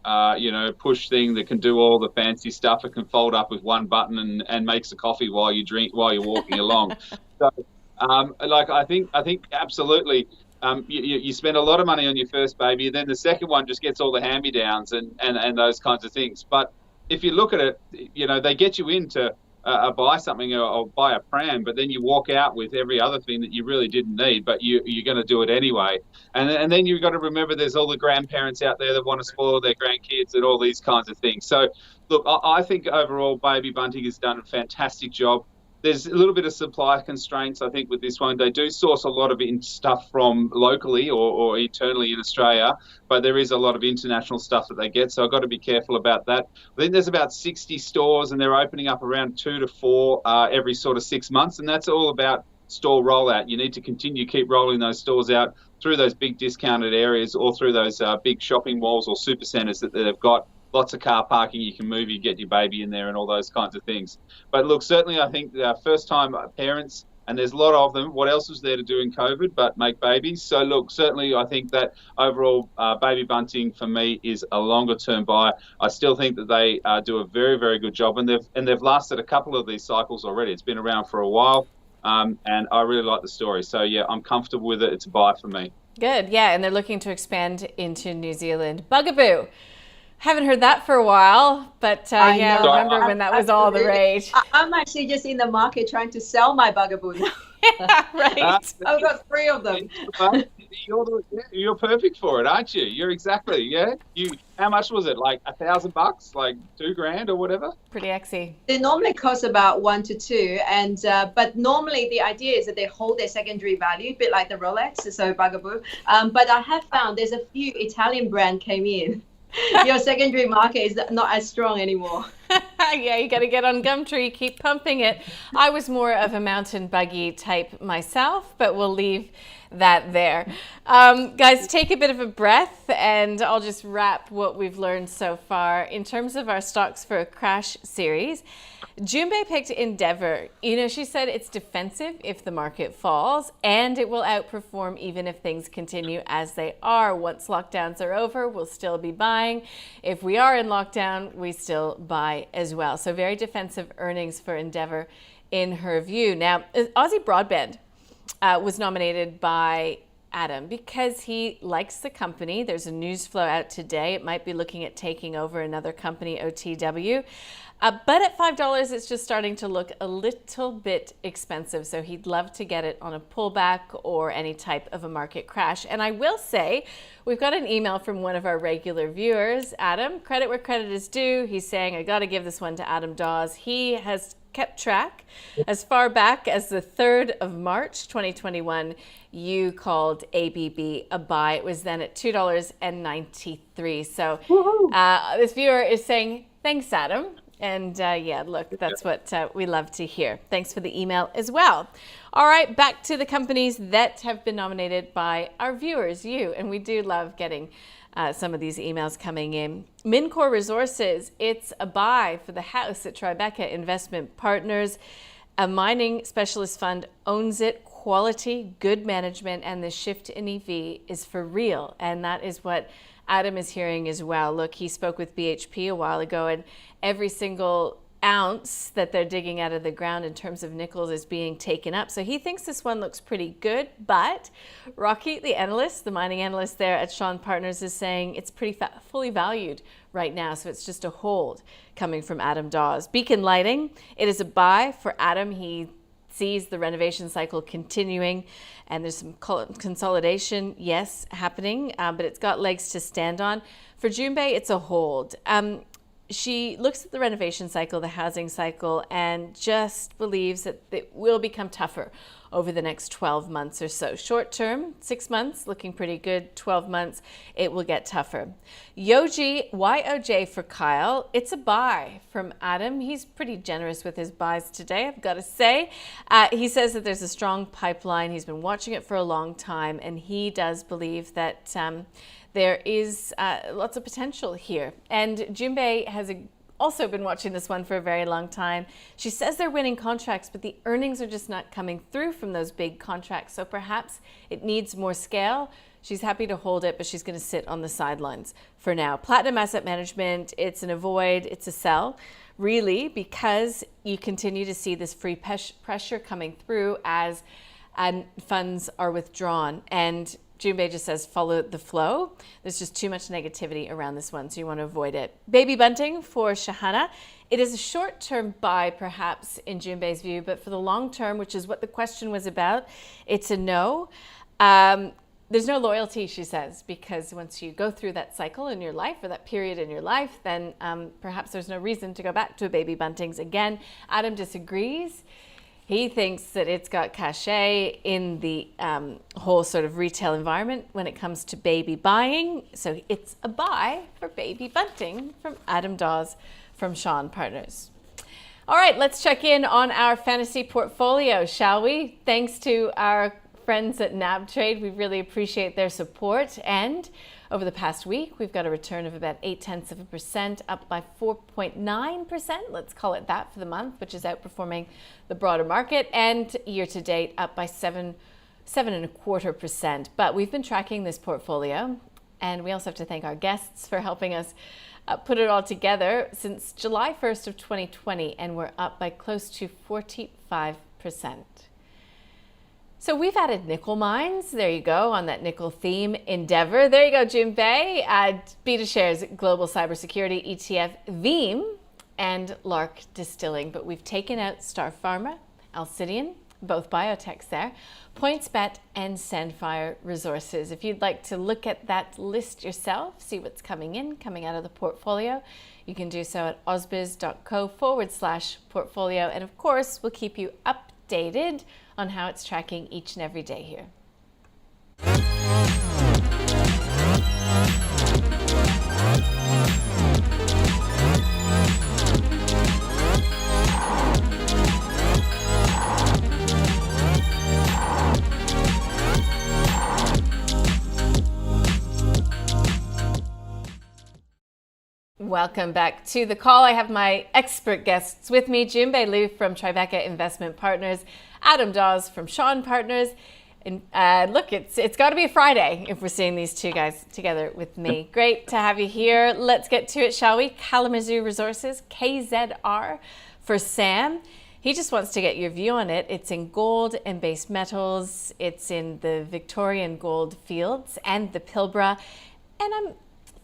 push thing that can do all the fancy stuff. It can fold up with one button and makes a coffee while you're walking along. So, I think absolutely, you spend a lot of money on your first baby, and then the second one just gets all the hand-me-downs and those kinds of things. But if you look at it, they get you into buy something or buy a pram, but then you walk out with every other thing that you really didn't need, but you're going to do it anyway. And then you've got to remember there's all the grandparents out there that want to spoil their grandkids and all these kinds of things. So, look, I think overall Baby Bunting has done a fantastic job. There's a little bit of supply constraints, I think, with this one. They do source a lot of stuff from locally or internally in Australia, but there is a lot of international stuff that they get, so I've got to be careful about that. I think there's about 60 stores, and they're opening up around 2 to 4 every sort of 6 months, and that's all about store rollout. You need to keep rolling those stores out through those big discounted areas or through those big shopping malls or super centres that they've got. Lots of car parking, you can move, you get your baby in there and all those kinds of things. But look, certainly I think first-time parents, and there's a lot of them, what else was there to do in COVID but make babies? So look, certainly I think that overall Baby Bunting for me is a longer-term buy. I still think that they do a very, very good job, and they've lasted a couple of these cycles already. It's been around for a while, and I really like the story. So yeah, I'm comfortable with it. It's a buy for me. Good, yeah, and they're looking to expand into New Zealand. Bugaboo. Haven't heard that for a while, but I remember when that was all the rage. I'm actually just in the market trying to sell my Bugaboo now. Yeah, right. I've got 3 of them. You're perfect for it, aren't you? You're exactly, yeah. How much was it? Like $1,000? Like $2,000 or whatever? Pretty exy. They normally cost about 1 to 2, and but normally the idea is that they hold their secondary value, a bit like the Rolex, so Bugaboo. But I have found there's a few Italian brand came in. Your secondary market is not as strong anymore. Yeah, you got to get on Gumtree, keep pumping it. I was more of a mountain buggy type myself, but we'll leave that there. Guys, take a bit of a breath and I'll just wrap what we've learned so far. In terms of our stocks for a crash series, Jun Bei picked Endeavour. You know, she said it's defensive if the market falls and it will outperform even if things continue as they are. Once lockdowns are over, we'll still be buying. If we are in lockdown, we still buy as well. So very defensive earnings for Endeavour in her view. Now, Aussie Broadband was nominated by Adam because he likes the company. There's a news flow out today. It might be looking at taking over another company, OTW. But at $5, it's just starting to look a little bit expensive. So he'd love to get it on a pullback or any type of a market crash. And I will say, we've got an email from one of our regular viewers, Adam, credit where credit is due. He's saying, I got to give this one to Adam Dawes. He has kept track as far back as the 3rd of March, 2021. You called ABB a buy. It was then at $2.93. So this viewer is saying, thanks, Adam. And yeah, look, that's what we love to hear. Thanks for the email as well. All right, back to the companies that have been nominated by our viewers, you. And we do love getting some of these emails coming in. Mincor Resources, it's a buy for the house at Tribeca Investment Partners. A mining specialist fund owns it. Quality, good management, and the shift in EV is for real. And that is what Adam is hearing as well. Look, he spoke with BHP a while ago, and every single ounce that they're digging out of the ground in terms of nickels is being taken up. So he thinks this one looks pretty good, but Rocky, the analyst, the mining analyst there at Shawn Partners, is saying it's pretty fully valued right now. So it's just a hold coming from Adam Dawes. Beacon Lighting, it is a buy for Adam. He sees the renovation cycle continuing and there's some consolidation, yes, happening, but it's got legs to stand on. For Jun Bei, it's a hold. She looks at the renovation cycle, the housing cycle, and just believes that it will become tougher over the next 12 months or so. Short term, 6 months, looking pretty good. 12 months, it will get tougher. YOJ for Kyle, it's a buy from Adam. He's pretty generous with his buys today, I've got to say. He says that there's a strong pipeline. He's been watching it for a long time, and he does believe that there is lots of potential here. And Jun Bei has also been watching this one for a very long time. She says they're winning contracts, but the earnings are just not coming through from those big contracts. So perhaps it needs more scale. She's happy to hold it, but she's going to sit on the sidelines for now. Platinum Asset Management, it's an avoid, it's a sell, really, because you continue to see this free pressure coming through as funds are withdrawn. And Jun Bei just says follow the flow. There's just too much negativity around this one, so you want to avoid it. Baby Bunting for Shahana. It is a short-term buy, perhaps, in Jun Bei's view, but for the long term, which is what the question was about, it's a no. There's no loyalty, she says, because once you go through that cycle in your life or that period in your life, then perhaps there's no reason to go back to a Baby Buntings again. Adam disagrees. He thinks that it's got cachet in the whole sort of retail environment when it comes to baby buying. So it's a buy for Baby Bunting from Adam Dawes from Shawn Partners. All right, let's check in on our fantasy portfolio, shall we? Thanks to our friends at NAB Trade. We really appreciate their support. And over the past week, we've got a return of about 0.8%, up by 4.9%. Let's call it that for the month, which is outperforming the broader market. And year to date, up by 7.25%. But we've been tracking this portfolio, and we also have to thank our guests for helping us put it all together since July 1st of 2020, and we're up by close to 45%. So we've added nickel mines. There you go, on that nickel theme. Endeavour. There you go, Jun Bei. BetaShares Global Cybersecurity ETF, Veeam, and Lark Distilling. But we've taken out Star Pharma, Alcidion, both biotechs there, PointsBet, and Sandfire Resources. If you'd like to look at that list yourself, see what's coming out of the portfolio, you can do so at ausbiz.co/portfolio. And of course, we'll keep you updated on how it's tracking each and every day here. Welcome back to the call. I have my expert guests with me, Jun Bei Liu from Tribeca Investment Partners, Adam Dawes from Shawn Partners. And look, it's got to be a Friday if we're seeing these two guys together with me. Great to have you here. Let's get to it, shall we? Kalamazoo Resources, KZR for Sam. He just wants to get your view on it. It's in gold and base metals. It's in the Victorian gold fields and the Pilbara. And I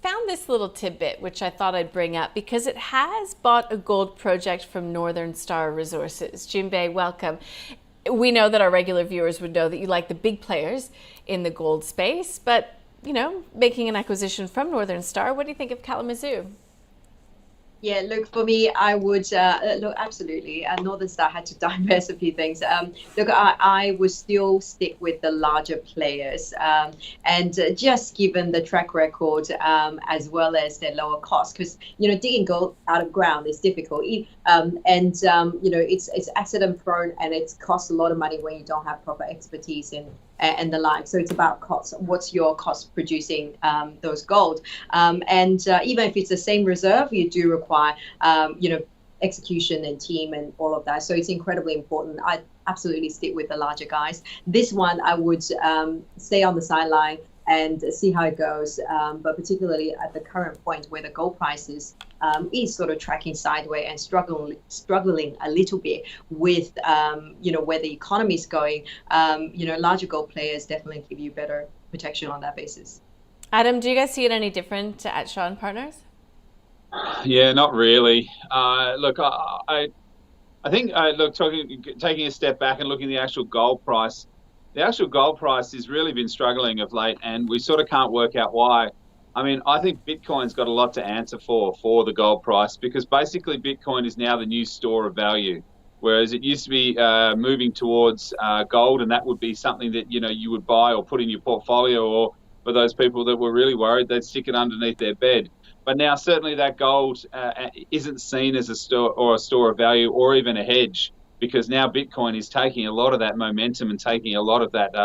found this little tidbit, which I thought I'd bring up because it has bought a gold project from Northern Star Resources. Jun Bei, welcome. We know that our regular viewers would know that you like the big players in the gold space, but, you know, making an acquisition from Northern Star, what do you think of Kalamazoo? Yeah, look, for me, I would look, absolutely. Northern Star had to divest a few things. Look, I would still stick with the larger players, and just given the track record as well as their lower cost, because you know digging gold out of ground is difficult, and you know it's accident prone and it costs a lot of money when you don't have proper expertise and the like. So it's about cost. What's your cost producing those gold? And even if it's the same reserve, you do require, you know, execution and team and all of that. So it's incredibly important. I absolutely stick with the larger guys. This one, I would stay on the sideline and see how it goes. But particularly at the current point where the gold price is sort of tracking sideways and struggling a little bit with, you know, where the economy is going. You know, larger gold players definitely give you better protection on that basis. Adam, do you guys see it any different at Shawn Partners? Yeah, not really. Look, I think, look, taking a step back and looking at the actual gold price, the actual gold price has really been struggling of late, and we sort of can't work out why. I mean, I think Bitcoin's got a lot to answer for the gold price, because basically Bitcoin is now the new store of value, whereas it used to be moving towards gold, and that would be something that, you know, you would buy or put in your portfolio, or for those people that were really worried, they'd stick it underneath their bed. But now certainly that gold isn't seen as a store of value or even a hedge, because now Bitcoin is taking a lot of that momentum and taking a lot of that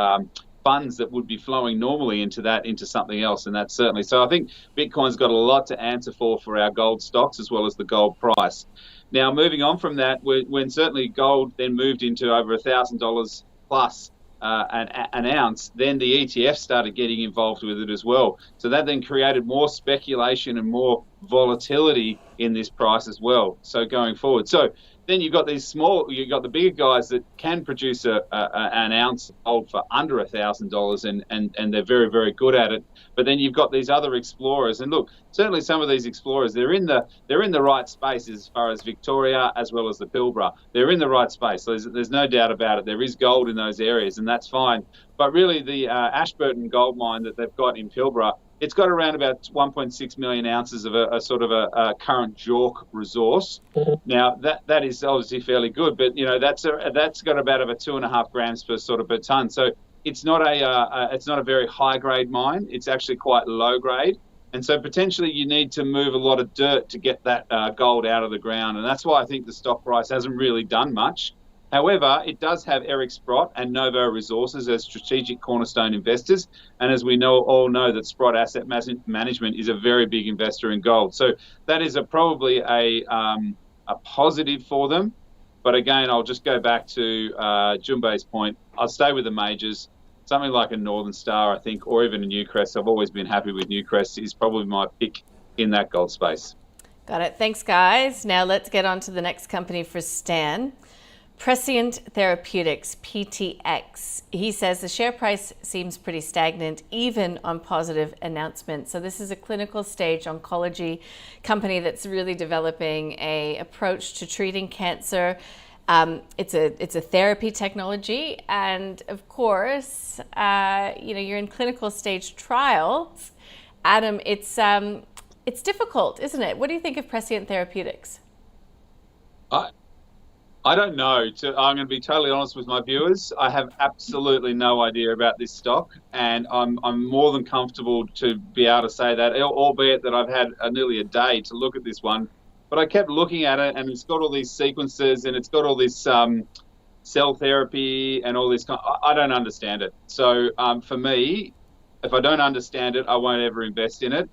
funds that would be flowing normally into something else. And that's certainly, so I think Bitcoin's got a lot to answer for our gold stocks as well as the gold price. Now, moving on from that, when certainly gold then moved into over $1,000 plus an ounce, then the ETF started getting involved with it as well. So that then created more speculation and more volatility in this price as well. So going forward, so then you've got the bigger guys that can produce an ounce of gold for under $1,000, and they're very, very good at it. But then you've got these other explorers, and look, certainly some of these explorers, they're in the right space as far as Victoria as well as the Pilbara. They're in the right space. So there's no doubt about it. There is gold in those areas, and that's fine. But really, the Ashburton gold mine that they've got in Pilbara, it's got around about 1.6 million ounces of a sort of a current JORC resource. Now that is obviously fairly good, but you know that's got about 2.5 grams per ton. So it's not a very high grade mine. It's actually quite low grade, and so potentially you need to move a lot of dirt to get that gold out of the ground, and that's why I think the stock price hasn't really done much. However, it does have Eric Sprott and Novo Resources as strategic cornerstone investors. And as we all know that Sprott Asset Management is a very big investor in gold. So that is probably a positive for them. But again, I'll just go back to Jun Bei's point. I'll stay with the majors. Something like a Northern Star, I think, or even a Newcrest. I've always been happy with Newcrest. Is probably my pick in that gold space. Got it. Thanks, guys. Now let's get on to the next company for Stan. Prescient Therapeutics, PTX. He says the share price seems pretty stagnant, even on positive announcements. So this is a clinical stage oncology company that's really developing an approach to treating cancer. It's a therapy technology, and of course, you know, you're in clinical stage trials. Adam, it's difficult, isn't it? What do you think of Prescient Therapeutics? I don't know. I'm going to be totally honest with my viewers. I have absolutely no idea about this stock, and I'm more than comfortable to be able to say that, albeit that I've had nearly a day to look at this one. But I kept looking at it, and it's got all these sequences, and it's got all this cell therapy and all this. I don't understand it. So for me, if I don't understand it, I won't ever invest in it.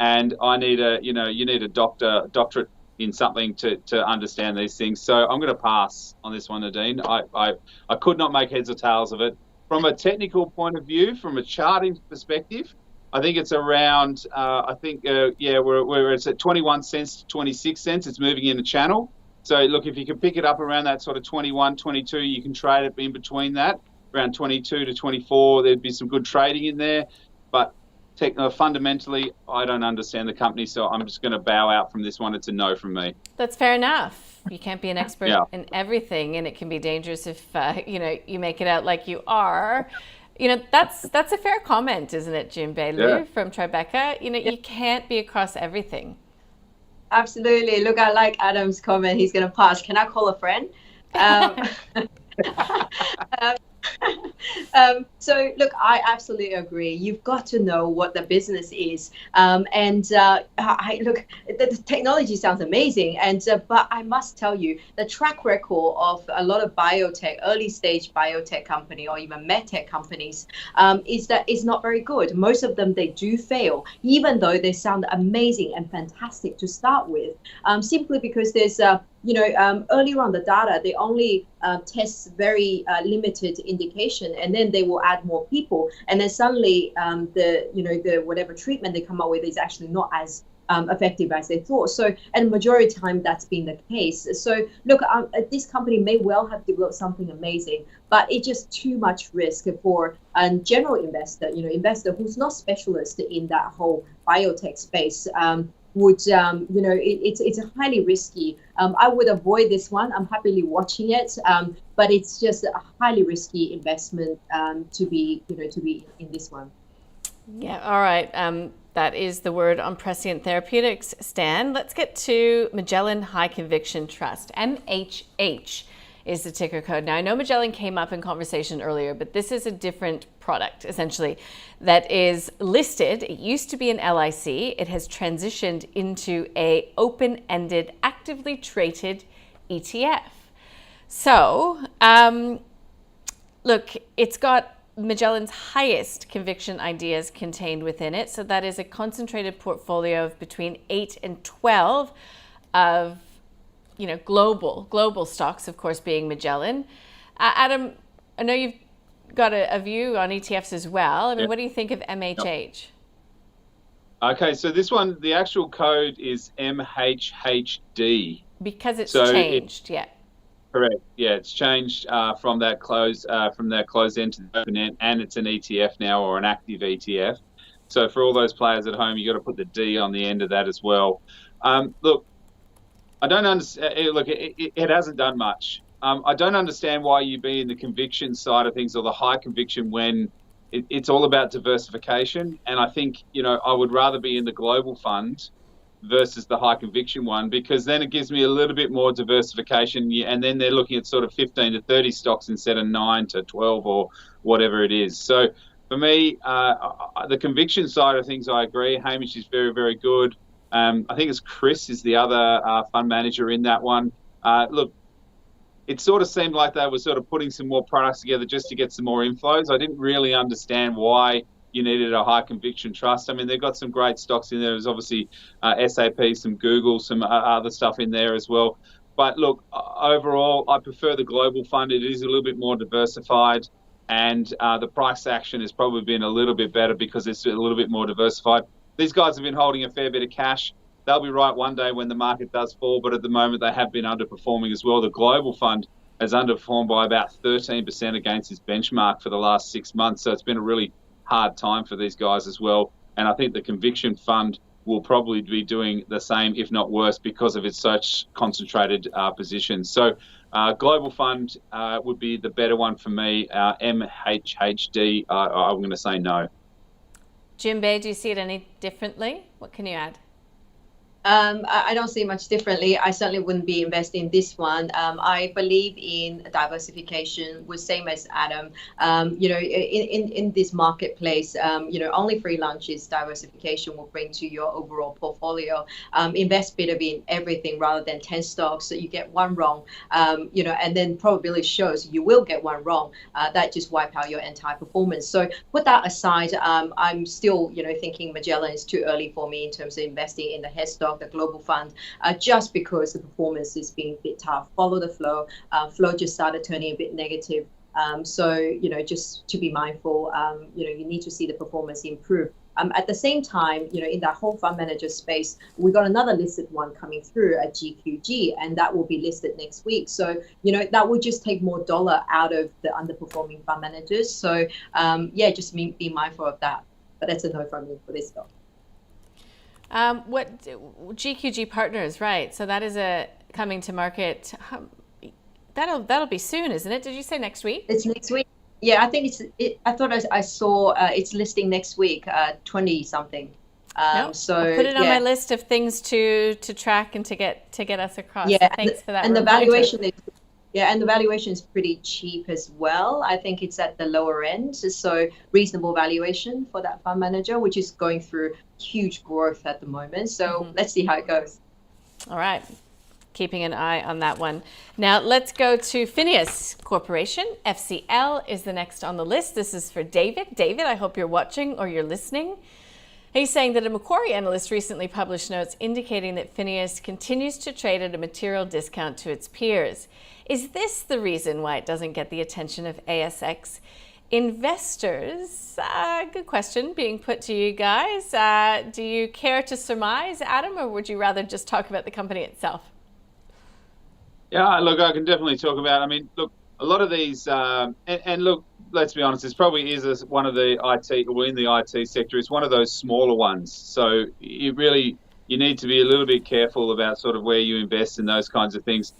and I need you need a doctorate in something to understand these things. So I'm going to pass on this one, Nadine. I could not make heads or tails of it. From a technical point of view, from a charting perspective, I think it's around, where it's at 21 cents to 26 cents. It's moving in the channel. So look, if you can pick it up around that sort of 21, 22, you can trade it in between that. Around 22 to 24, there'd be some good trading in there. But fundamentally, I don't understand the company, so I'm just going to bow out from this one. It's a no from me. That's fair enough. You can't be an expert Yeah. in everything, and it can be dangerous if you make it out like you are. That's a fair comment, isn't it, Jun Bei Liu from Tribeca? You can't be across everything. Absolutely. Look, I like Adam's comment. He's going to pass. Can I call a friend? So look, I absolutely agree. You've got to know what the business is, look, the technology sounds amazing, but I must tell you, the track record of a lot of biotech, early stage biotech company or even medtech companies, is not very good. Most of them, they do fail, even though they sound amazing and fantastic to start with, simply because there's earlier on the data, they only test very limited indication, and then they will add more people, and then suddenly the whatever treatment they come up with is actually not as effective as they thought. So, and majority of the time that's been the case. So look, this company may well have developed something amazing, but it's just too much risk for a general investor who's not specialist in that whole biotech space. It's highly risky. I would avoid this one. I'm happily watching it, but it's just a highly risky investment to be in this one. Yeah. All right. That is the word on Prescient Therapeutics. Stan, let's get to Magellan High Conviction Trust. MHH is the ticker code. Now, I know Magellan came up in conversation earlier, but this is a different product, essentially, that is listed. It used to be an LIC. It has transitioned into a open-ended, actively traded ETF. So, look, it's got Magellan's highest conviction ideas contained within it. So that is a concentrated portfolio of between 8 and 12 of global stocks, of course, being Magellan. Adam, I know you've got a view on ETFs as well. I mean, what do you think of MHH? Okay, so this one, the actual code is MHHD. Because it's changed, yeah. Correct. Yeah, it's changed from that closed end to the open end, and it's an ETF now, or an active ETF. So for all those players at home, you got to put the D on the end of that as well. Look, I don't understand. Look, it hasn't done much. I don't understand why you be in the conviction side of things or the high conviction when it's all about diversification. And I think, I would rather be in the global fund versus the high conviction one, because then it gives me a little bit more diversification. And then they're looking at sort of 15 to 30 stocks instead of 9 to 12 or whatever it is. So for me, the conviction side of things, I agree. Hamish is very, very good. I think it's Chris is the other fund manager in that one. Look, it sort of seemed like they were sort of putting some more products together just to get some more inflows. I didn't really understand why you needed a high conviction trust. I mean, they've got some great stocks in there. There's obviously SAP, some Google, some other stuff in there as well. But look, overall, I prefer the global fund. It is a little bit more diversified, and the price action has probably been a little bit better because it's a little bit more diversified. These guys have been holding a fair bit of cash. They'll be right one day when the market does fall, but at the moment they have been underperforming as well. The global fund has underperformed by about 13% against its benchmark for the last 6 months. So it's been a really hard time for these guys as well. And I think the conviction fund will probably be doing the same, if not worse, because of its such concentrated positions. So global fund would be the better one for me. MHHD, I'm going to say no. Jun Bei, do you see it any differently? What can you add? I don't see much differently. I certainly wouldn't be investing in this one. I believe in diversification, with same as Adam. In this marketplace, only free lunches diversification will bring to your overall portfolio. Invest bit of in everything rather than 10 stocks, so you get one wrong, and then probability shows you will get one wrong. That just wipe out your entire performance. So put that aside. I'm still, thinking Magellan is too early for me in terms of investing in the head stock, the global fund, just because the performance is being a bit tough. Follow the flow. Flow just started turning a bit negative. So, just to be mindful, you need to see the performance improve. At the same time, in that whole fund manager space, we got another listed one coming through at GQG, and that will be listed next week. So, that will just take more dollar out of the underperforming fund managers. So, just be mindful of that. But that's a no from me for this stock. What GQG Partners, right? So that is coming to market. That'll be soon, isn't it? Did you say next week? It's next week. Yeah, I think I thought I saw it's listing next week, 20 something. So I'll put it on my list of things to track and to get us across. Yeah, so thanks for that. And the valuation is. Yeah, and the valuation is pretty cheap as well. I think it's at the lower end, so reasonable valuation for that fund manager, which is going through huge growth at the moment. So let's see how it goes. All right, keeping an eye on that one. Now let's go to Phineas Corporation. FCL is the next on the list. This is for David. David, I hope you're watching or you're listening. He's saying that a Macquarie analyst recently published notes indicating that Phineas continues to trade at a material discount to its peers. Is this the reason why it doesn't get the attention of ASX investors? Good question being put to you guys. Do you care to surmise, Adam, or would you rather just talk about the company itself? Yeah, look, I can definitely talk about. I mean, look, a lot of these, and look, let's be honest, this probably is one of the IT, or in the IT sector, it's one of those smaller ones. So you need to be a little bit careful about sort of where you invest in those kinds of things.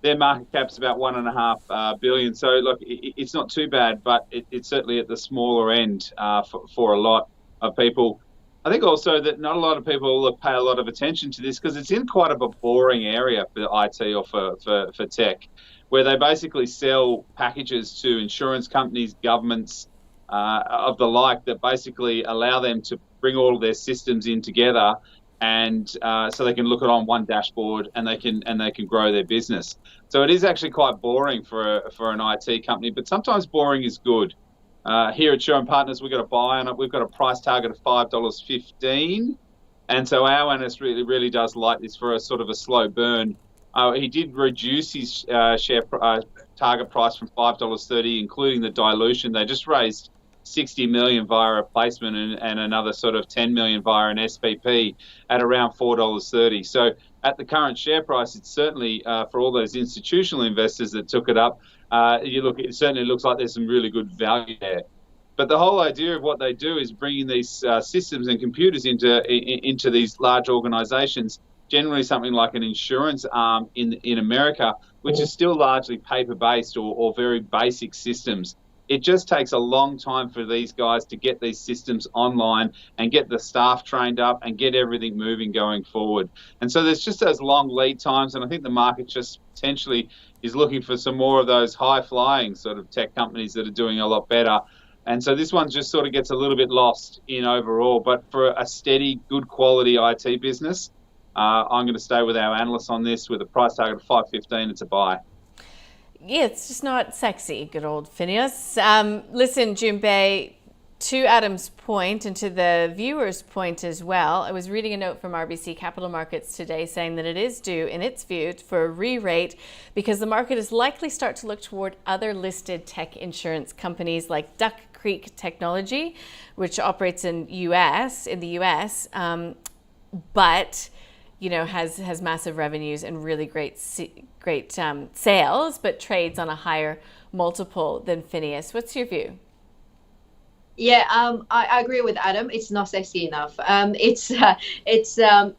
Their market cap's about $1.5 billion. So look, it's not too bad, but it's certainly at the smaller end for a lot of people. I think also that not a lot of people pay a lot of attention to this because it's in quite a boring area for IT or for tech, where they basically sell packages to insurance companies, governments, of the like, that basically allow them to bring all of their systems in together, and so they can look at on one dashboard and they can grow their business. So it is actually quite boring for an IT company, but sometimes boring is good. Here at Shaw & Partners, we've got a buy on it. We've got a price target of $5.15, and so our analyst really does like this for a sort of a slow burn. He did reduce his share target price from $5.30, including the dilution. They just raised $60 million via a placement and another sort of $10 million via an SPP at around $4.30. So at the current share price, it's certainly for all those institutional investors that took it up. It certainly looks like there's some really good value there. But the whole idea of what they do is bringing these systems and computers into these large organisations. Generally, something like an insurance arm in America, which is still largely paper-based or very basic systems. It just takes a long time for these guys to get these systems online and get the staff trained up and get everything moving going forward. And so there's just those long lead times, and I think the market just potentially is looking for some more of those high-flying sort of tech companies that are doing a lot better. And so this one just sort of gets a little bit lost in overall. But for a steady, good quality IT business, I'm going to stay with our analysts on this with a price target of $5.15. It's a buy. Yeah, it's just not sexy, good old Phineas. Listen, Jun Bei, to Adam's point and to the viewer's point as well, I was reading a note from RBC Capital Markets today saying that it is due, in its view, for a re-rate because the market is likely start to look toward other listed tech insurance companies like Duck Creek Technology, which operates in the US, but has massive revenues and really great sales, but trades on a higher multiple than Phineas. What's your view? Yeah, I agree with Adam. It's not sexy enough. It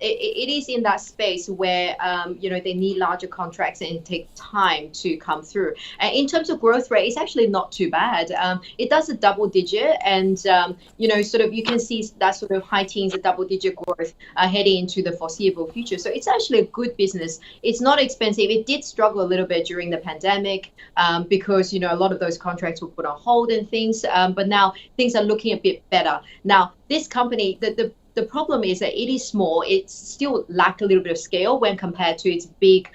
is in that space where they need larger contracts and it takes time to come through. And in terms of growth rate, it's actually not too bad. It does a double digit, and sort of you can see that sort of high teens, a double digit growth heading into the foreseeable future. So it's actually a good business. It's not expensive. It did struggle a little bit during the pandemic because a lot of those contracts were put on hold and things. But now things are looking a bit better. Now, this company, the problem is that it is small. It still lacks a little bit of scale when compared to its big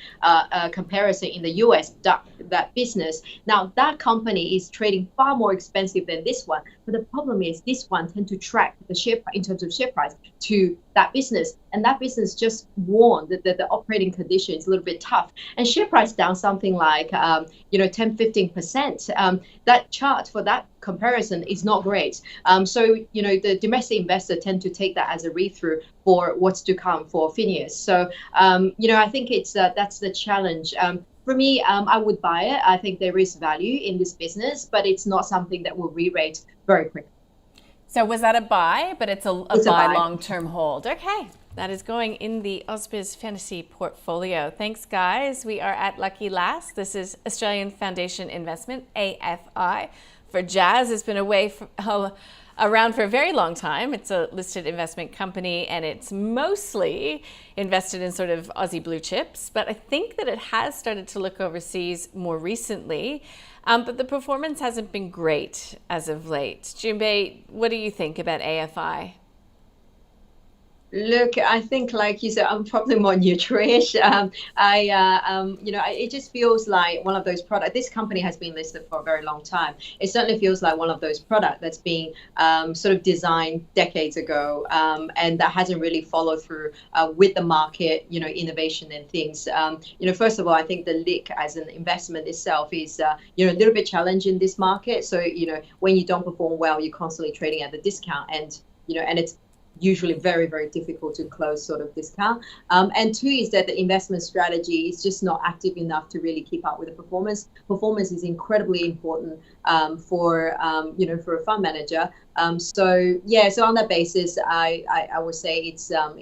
comparison in the US, that business. Now, that company is trading far more expensive than this one. But the problem is this one tends to track the share in terms of share price to that business. And that business just warned that the operating condition is a little bit tough. And share price down something like 10-15%. That chart for that comparison is not great. So the domestic investor tend to take that as a read-through for what's to come for Phineas. So I think it's that's the challenge. For me, I would buy it. I think there is value in this business, but it's not something that will re-rate very quickly. So was that a buy? But it's a buy long-term hold. Okay. That is going in the AusBiz Fantasy portfolio. Thanks, guys. We are at Lucky Last. This is Australian Foundation Investment, AFI. For Jazz, it's been around for a very long time. It's a listed investment company, and it's mostly invested in sort of Aussie blue chips. But I think that it has started to look overseas more recently. But the performance hasn't been great as of late. Jun Bei, what do you think about AFI? Look, I think, like you said, I'm probably more neutral-ish. It just feels like one of those products. This company has been listed for a very long time. It certainly feels like one of those products that's been sort of designed decades ago, and that hasn't really followed through with the market, innovation and things. First of all, I think the LIC as an investment itself is, a little bit challenging in this market. So, when you don't perform well, you're constantly trading at the discount, and it's usually very, very difficult to close sort of discount. And two is that the investment strategy is just not active enough to really keep up with the performance. Performance is incredibly important for a fund manager. So on that basis, I would say it's a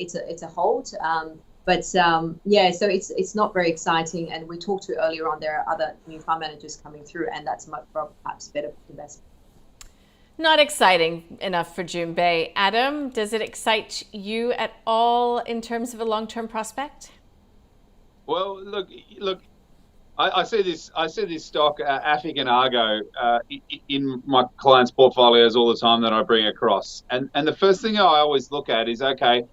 hold. So it's not very exciting. And we talked to earlier on, there are other new fund managers coming through, and that's much perhaps better investment. Not exciting enough for Jun Bei. Adam, does it excite you at all in terms of a long-term prospect? Well, look. I see this stock, AFIC and Argo, in my clients' portfolios all the time that I bring across. And the first thing I always look at is, okay,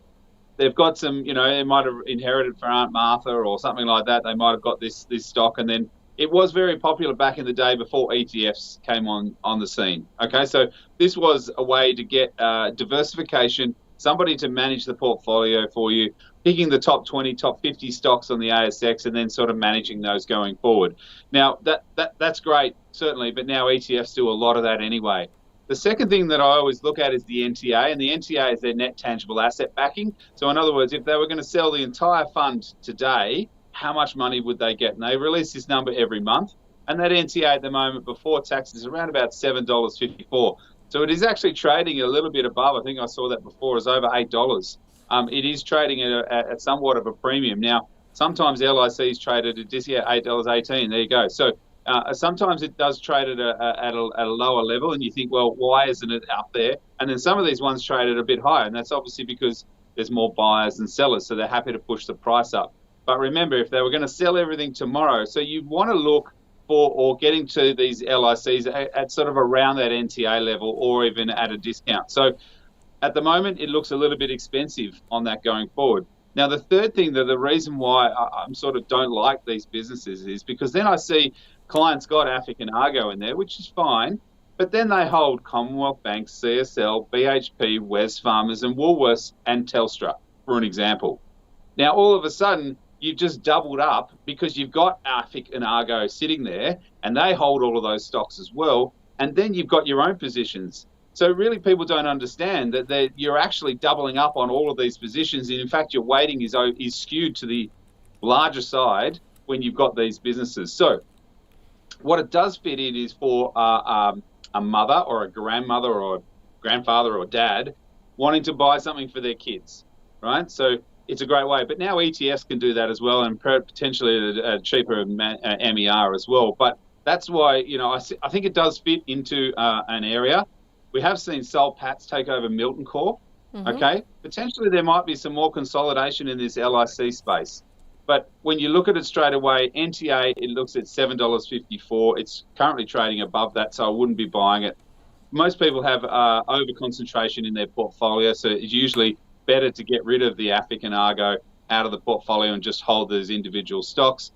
they've got some, they might have inherited from Aunt Martha or something like that. They might have got this stock, and then it was very popular back in the day before ETFs came on the scene. Okay, so this was a way to get diversification, somebody to manage the portfolio for you, picking the top 20, top 50 stocks on the ASX, and then sort of managing those going forward. Now, that's great, certainly, but now ETFs do a lot of that anyway. The second thing that I always look at is the NTA, and the NTA is their net tangible asset backing. So in other words, if they were going to sell the entire fund today, how much money would they get? And they release this number every month. And that NTA at the moment before tax is around about $7.54. So it is actually trading a little bit above. I think I saw that before, is over $8. It is trading at somewhat of a premium. Now, sometimes LICs trade at a discount, $8.18. There you go. So sometimes it does trade at a lower level, and you think, well, why isn't it up there? And then some of these ones trade at a bit higher, and that's obviously because there's more buyers than sellers, so they're happy to push the price up. But remember, if they were going to sell everything tomorrow, so you want to look for or getting to these LICs at sort of around that NTA level or even at a discount. So at the moment, it looks a little bit expensive on that going forward. Now, the third thing, that the reason why I'm sort of don't like these businesses is because then I see clients got AFIC and Argo in there, which is fine, but then they hold Commonwealth Bank, CSL, BHP, Wesfarmers and Woolworths and Telstra, for an example. Now, all of a sudden, you've just doubled up because you've got AFIC and Argo sitting there and they hold all of those stocks as well. And then you've got your own positions. So really people don't understand that you're actually doubling up on all of these positions. And in fact, your weighting is skewed to the larger side when you've got these businesses. So what it does fit in is for a mother or a grandmother or grandfather or dad wanting to buy something for their kids, right? So it's a great way. But now ETFs can do that as well, and potentially a cheaper MER as well. But that's why, I think it does fit into an area. We have seen Soul Patts take over Milton Corp. Okay, potentially there might be some more consolidation in this LIC space. But when you look at it straight away, NTA, it looks at $7.54. It's currently trading above that, so I wouldn't be buying it. Most people have over concentration in their portfolio, so it's usually better to get rid of the AFIC and Argo out of the portfolio and just hold those individual stocks.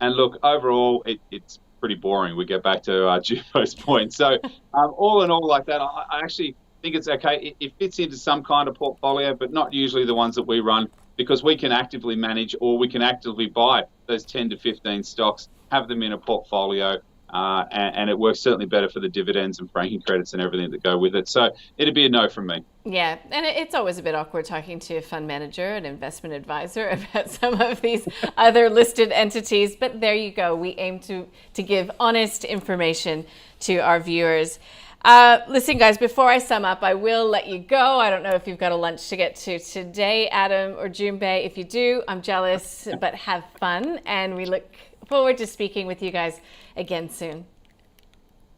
And look, overall, it's pretty boring. We get back to Jun Bei's point. So all in all, like that, I actually think it's okay. It fits into some kind of portfolio, but not usually the ones that we run, because we can actively manage, or we can actively buy those 10 to 15 stocks, have them in a portfolio, and it works certainly better for the dividends and franking credits and everything that go with it. So it'd be a no from me. Yeah, and it's always a bit awkward talking to a fund manager, an investment advisor, about some of these other listed entities. But there you go. We aim to give honest information to our viewers. Listen, guys, before I sum up, I will let you go. I don't know if you've got a lunch to get to today, Adam or Jun Bei. If you do, I'm jealous, but have fun. And we look forward to speaking with you guys again soon.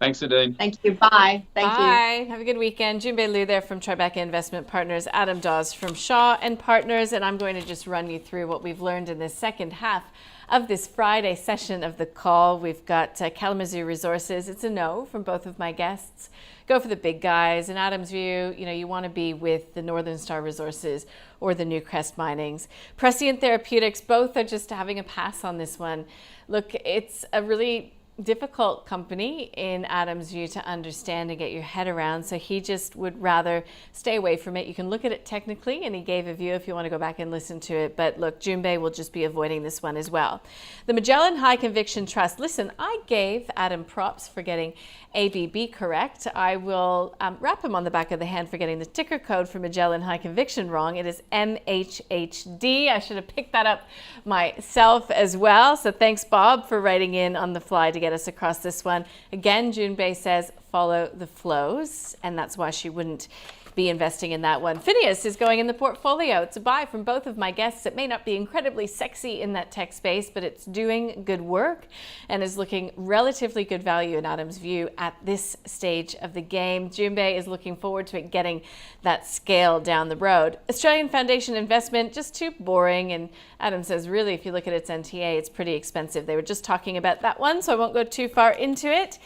Thanks, Nadine. Thank you. Bye. Bye. Have a good weekend. Jun Bei Liu there from Tribeca Investment Partners, Adam Dawes from Shaw and Partners. And I'm going to just run you through what we've learned in this second half of this Friday session of the call. We've got Kalamazoo Resources. It's a no from both of my guests. Go for the big guys. In Adam's view, you want to be with the Northern Star Resources or the Newcrest Minings. Prescient Therapeutics, both are just having a pass on this one. Look, it's a really difficult company in Adam's view to understand and get your head around, so he just would rather stay away from it. You can look at it technically, and he gave a view if you want to go back and listen to it, but look, Jun Bei will just be avoiding this one as well. The Magellan High Conviction Trust. Listen, I gave Adam props for getting ABB correct. I will rap him on the back of the hand for getting the ticker code for Magellan High Conviction wrong. It is MHHD. I should have picked that up myself as well. So thanks, Bob, for writing in on the fly to get us across this one. Again, Jun Bei says follow the flows, and that's why she wouldn't be investing in that one. Phineas is going in the portfolio. It's a buy from both of my guests. It may not be incredibly sexy in that tech space, but it's doing good work and is looking relatively good value in Adam's view at this stage of the game. Jun Bei is looking forward to it getting that scale down the road. Australian Foundation Investment, just too boring. And Adam says, really, if you look at its NTA, it's pretty expensive. They were just talking about that one, so I won't go too far into it.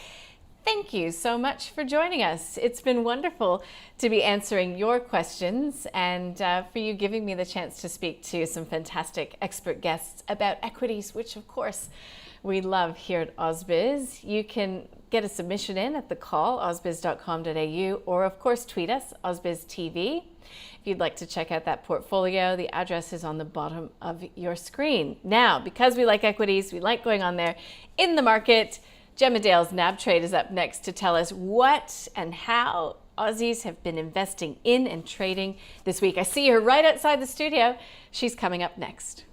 Thank you so much for joining us. It's been wonderful to be answering your questions and for you giving me the chance to speak to some fantastic expert guests about equities, which of course we love here at AusBiz. You can get a submission in at the call, ausbiz.com.au, or of course tweet us, AusBizTV. If you'd like to check out that portfolio, the address is on the bottom of your screen. Now, because we like equities, we like going on there in the market, Gemma Dale's NAB Trade is up next to tell us what and how Aussies have been investing in and trading this week. I see her right outside the studio. She's coming up next.